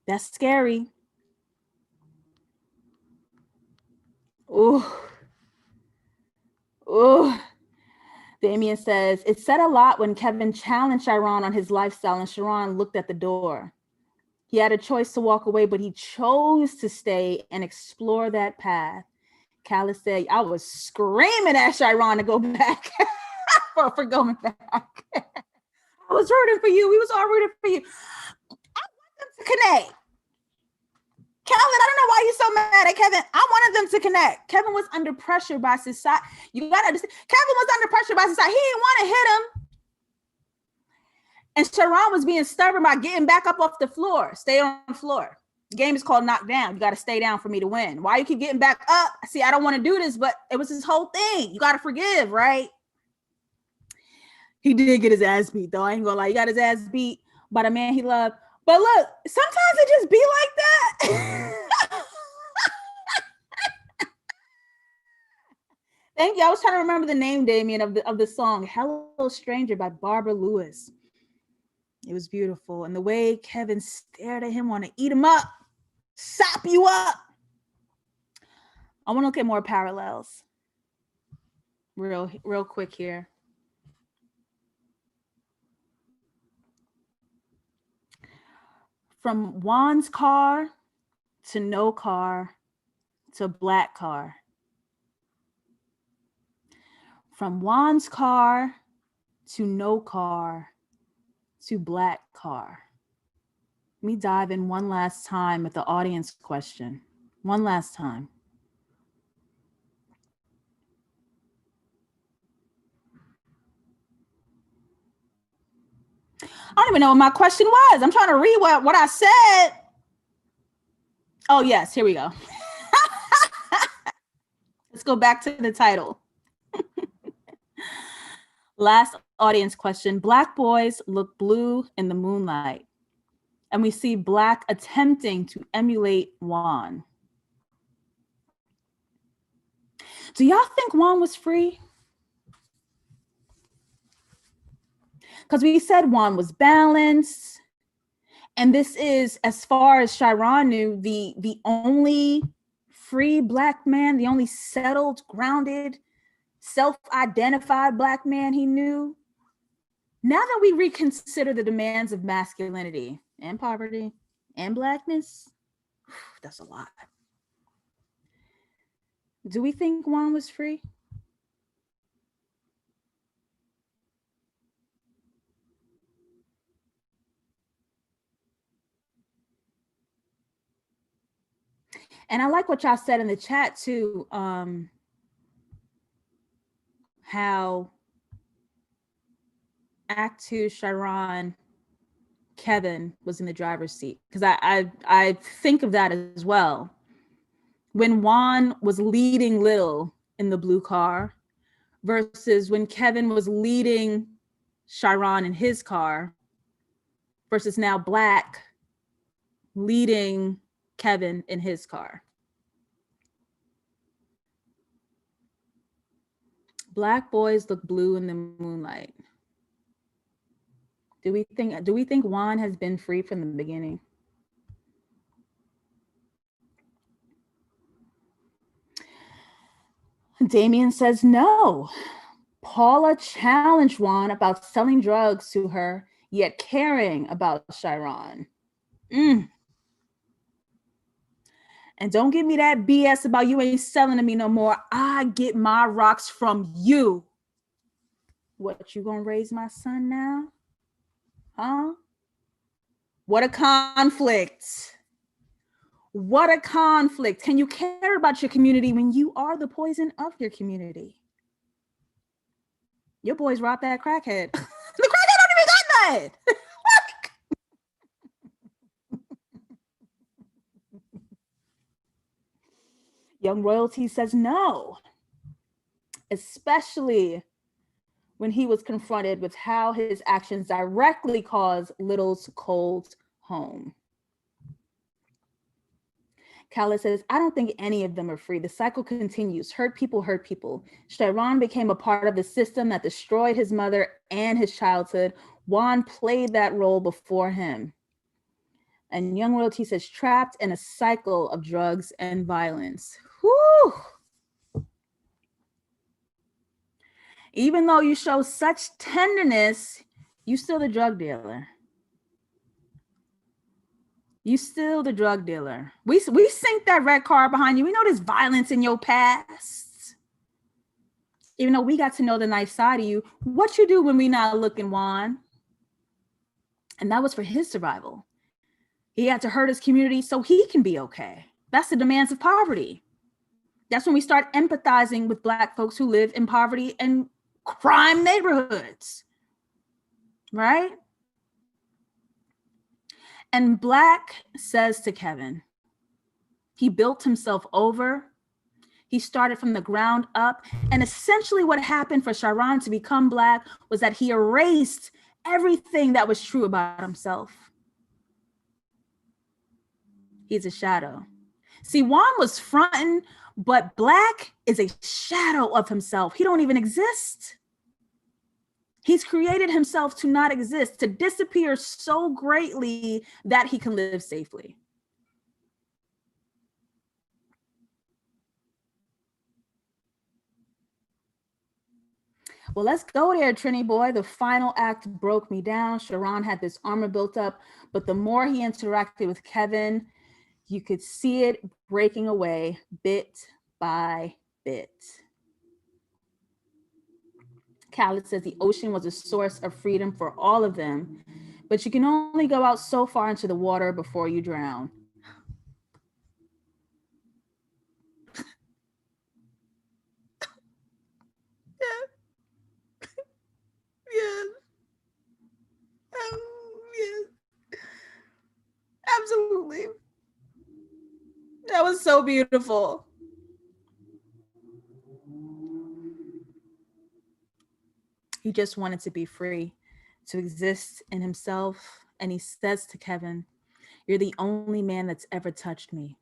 That's scary. Oh. Oh. Damien says, it said a lot when Kevin challenged Sharon on his lifestyle and Sharon looked at the door. He had a choice to walk away, but he chose to stay and explore that path. Callis said, I was screaming at Sharon to go back for going back. I was rooting for you. We was all rooting for you. I want them to connect. Calvin, I don't know why you're so mad at Kevin. I wanted them to connect. Kevin was under pressure by society. You gotta understand. Kevin was under pressure by society. He didn't want to hit him. And Sharon was being stubborn by getting back up off the floor. Stay on the floor. The game is called knock down. You got to stay down for me to win. Why you keep getting back up? See, I don't want to do this, but it was his whole thing. You got to forgive, right? He did get his ass beat, though. I ain't gonna lie. He got his ass beat by the man he loved. But look, sometimes it just be like that. Thank you. I was trying to remember the name, Damien, of the song Hello Stranger by Barbara Lewis. It was beautiful. And the way Kevin stared at him, want to eat him up, sop you up. I want to look at more parallels. Real quick here. From Juan's car to no car to black car. From Juan's car to no car to black car. Let me dive in one last time with the audience question. One last time. I don't even know what my question was. I'm trying to read what I said. Oh, yes, here we go. Let's go back to the title. Last audience question. Black boys look blue in the moonlight, and we see Black attempting to emulate Juan. Do y'all think Juan was free? Because we said Juan was balanced, and this is, as far as Chiron knew, the only free Black man, the only settled, grounded, self-identified Black man he knew. Now that we reconsider the demands of masculinity and poverty and Blackness, that's a lot. Do we think Juan was free? And I like what y'all said in the chat too, how Act 2 Chiron Kevin was in the driver's seat, because I think of that as well. When Juan was leading Little in the blue car versus when Kevin was leading Chiron in his car versus now Black leading Kevin in his car. Black boys look blue in the moonlight. Do we think Juan has been free from the beginning? Damien says no. Paula challenged Juan about selling drugs to her, yet caring about Chiron. And don't give me that BS about you ain't selling to me no more. I get my rocks from you. What, you gonna raise my son now? Huh? What a conflict. What a conflict. Can you care about your community when you are the poison of your community? Your boys robbed that crackhead. The crackhead don't even got nothing. Young Royalty says no, especially when he was confronted with how his actions directly caused Little's cold home. Khaled says, I don't think any of them are free. The cycle continues. Hurt people hurt people. Chiron became a part of the system that destroyed his mother and his childhood. Juan played that role before him. And Young Royalty says, trapped in a cycle of drugs and violence. Whew. Even though you show such tenderness, you still the drug dealer. You still the drug dealer. We sink that red car behind you. We know there's violence in your past. Even though we got to know the nice side of you. What you do when we not looking, Juan? And that was for his survival. He had to hurt his community so he can be okay. That's the demands of poverty. That's when we start empathizing with Black folks who live in poverty and crime neighborhoods, right? And Black says to Kevin, he built himself over. He started from the ground up. And essentially what happened for Chiron to become Black was that he erased everything that was true about himself. He's a shadow. See, Juan was fronting, but Black is a shadow of himself. He don't even exist. He's created himself to not exist, to disappear so greatly that he can live safely. Well, let's go there, Trini boy. The final act broke me down. Chiron had this armor built up, but the more he interacted with Kevin, you could see it breaking away bit by bit. Khaled says the ocean was a source of freedom for all of them, but you can only go out so far into the water before you drown. Yeah. so beautiful. He just wanted to be free, to exist in himself. And he says to Kevin, "You're the only man that's ever touched me."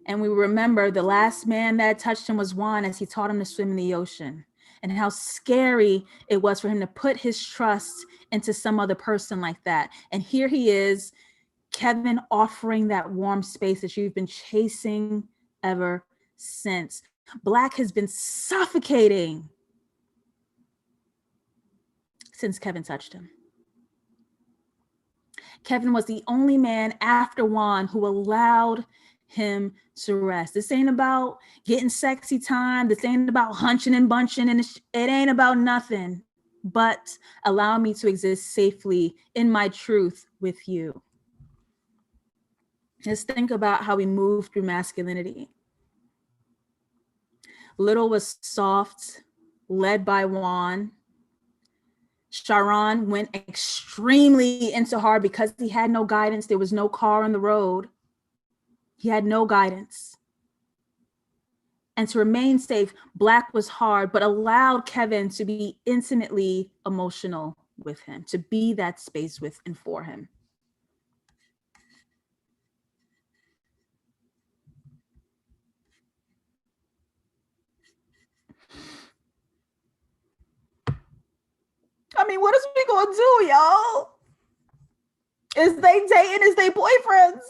And we remember the last man that touched him was Juan, as he taught him to swim in the ocean, and how scary it was for him to put his trust into some other person like that. And here he is, Kevin, offering that warm space that you've been chasing ever since. Black has been suffocating since Kevin touched him. Kevin was the only man after Juan who allowed him to rest. This ain't about getting sexy time. This ain't about hunching and bunching. And it ain't about nothing but allow me to exist safely in my truth with you. Just think about how we move through masculinity. Little was soft, led by Juan. Sharon went extremely into hard because he had no guidance. There was no car on the road. He had no guidance. And to remain safe, Black was hard, but allowed Kevin to be intimately emotional with him, to be that space with and for him. I mean, what is we gonna do, y'all? Is they dating? Is they boyfriends?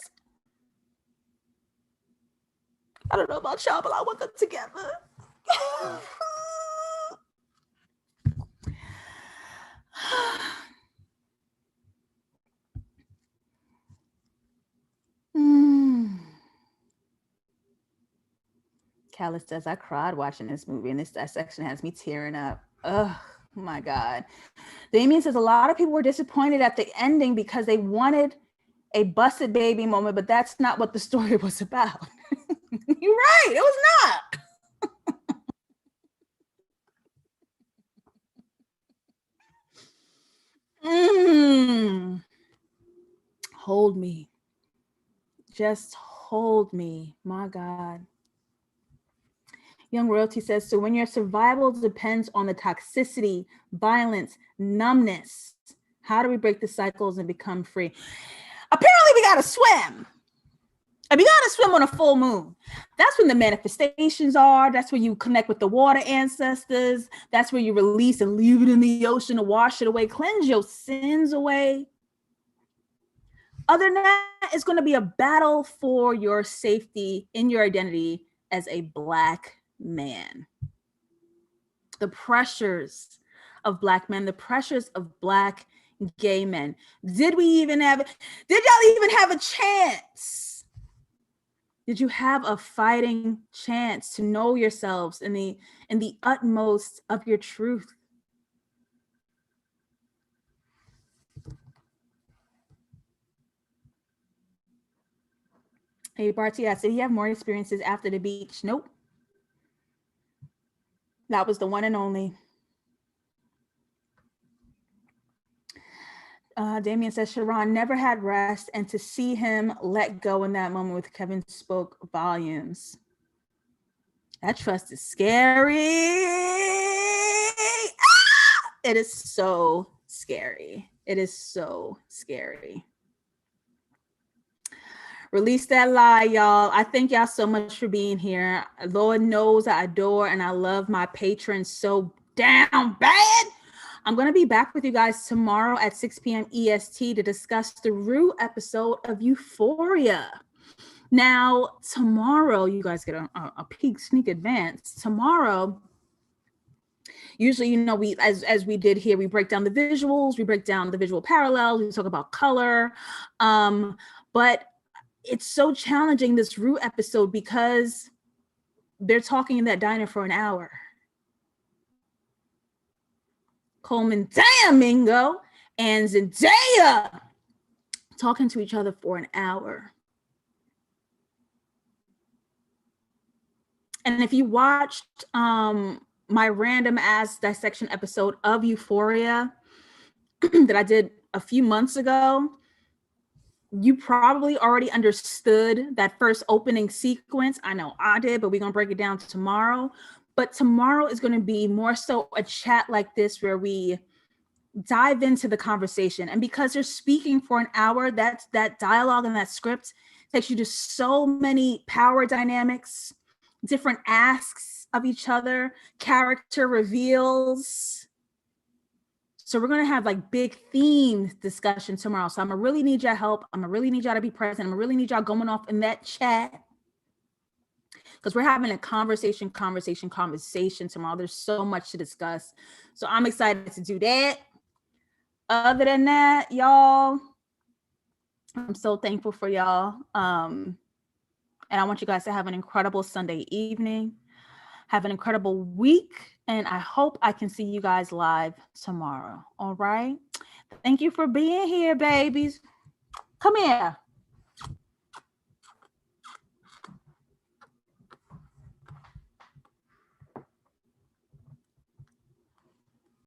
I don't know about y'all, but I want them together. Callis says, I cried watching this movie, and this dissection has me tearing up. Oh my God. Damien says, a lot of people were disappointed at the ending because they wanted a busted baby moment, but that's not what the story was about. You're right. It was not. Hold me. Just hold me. My God. Young Royalty says, so when your survival depends on the toxicity, violence, numbness, how do we break the cycles and become free? Apparently we gotta swim. And we gotta swim on a full moon. That's when the manifestations are. That's where you connect with the water ancestors. That's where you release and leave it in the ocean to wash it away, cleanse your sins away. Other than that, it's gonna be a battle for your safety in your identity as a Black man. The pressures of Black men, the pressures of Black gay men. Did y'all even have a chance? Did you have a fighting chance to know yourselves in the utmost of your truth? Hey, Barty, I said, did you have more experiences after the beach? Nope. That was the one and only. Damien says, Sharon never had rest, and to see him let go in that moment with Kevin spoke volumes. That trust is scary. It is so scary. It is so scary. Release that lie, y'all. I thank y'all so much for being here. Lord knows I adore and I love my patrons so damn bad. I'm going to be back with you guys tomorrow at 6 p.m. EST to discuss the Rue episode of Euphoria. Now, tomorrow, you guys get a peek sneak advance. Tomorrow, usually, we as we did here, we break down the visuals, we break down the visual parallels, we talk about color. But it's so challenging, this Rue episode, because they're talking in that diner for an hour. Coleman Mingo and Zendaya talking to each other for an hour. And if you watched my random ass dissection episode of Euphoria that I did a few months ago, You probably already understood that first opening sequence. I know I did, but we're going to break it down tomorrow. But tomorrow is going to be more so a chat like this where we dive into the conversation. And because you're speaking for an hour, that dialogue and that script takes you to so many power dynamics, different asks of each other, character reveals. So we're going to have like big theme discussion tomorrow. So I'm going to really need your help. I'm going to really need y'all to be present. I'm going to really need y'all going off in that chat, because we're having a conversation tomorrow. There's so much to discuss. So I'm excited to do that. Other than that, y'all, I'm so thankful for y'all. And I want you guys to have an incredible Sunday evening. Have an incredible week. And I hope I can see you guys live tomorrow. All right. Thank you for being here, babies. Come here.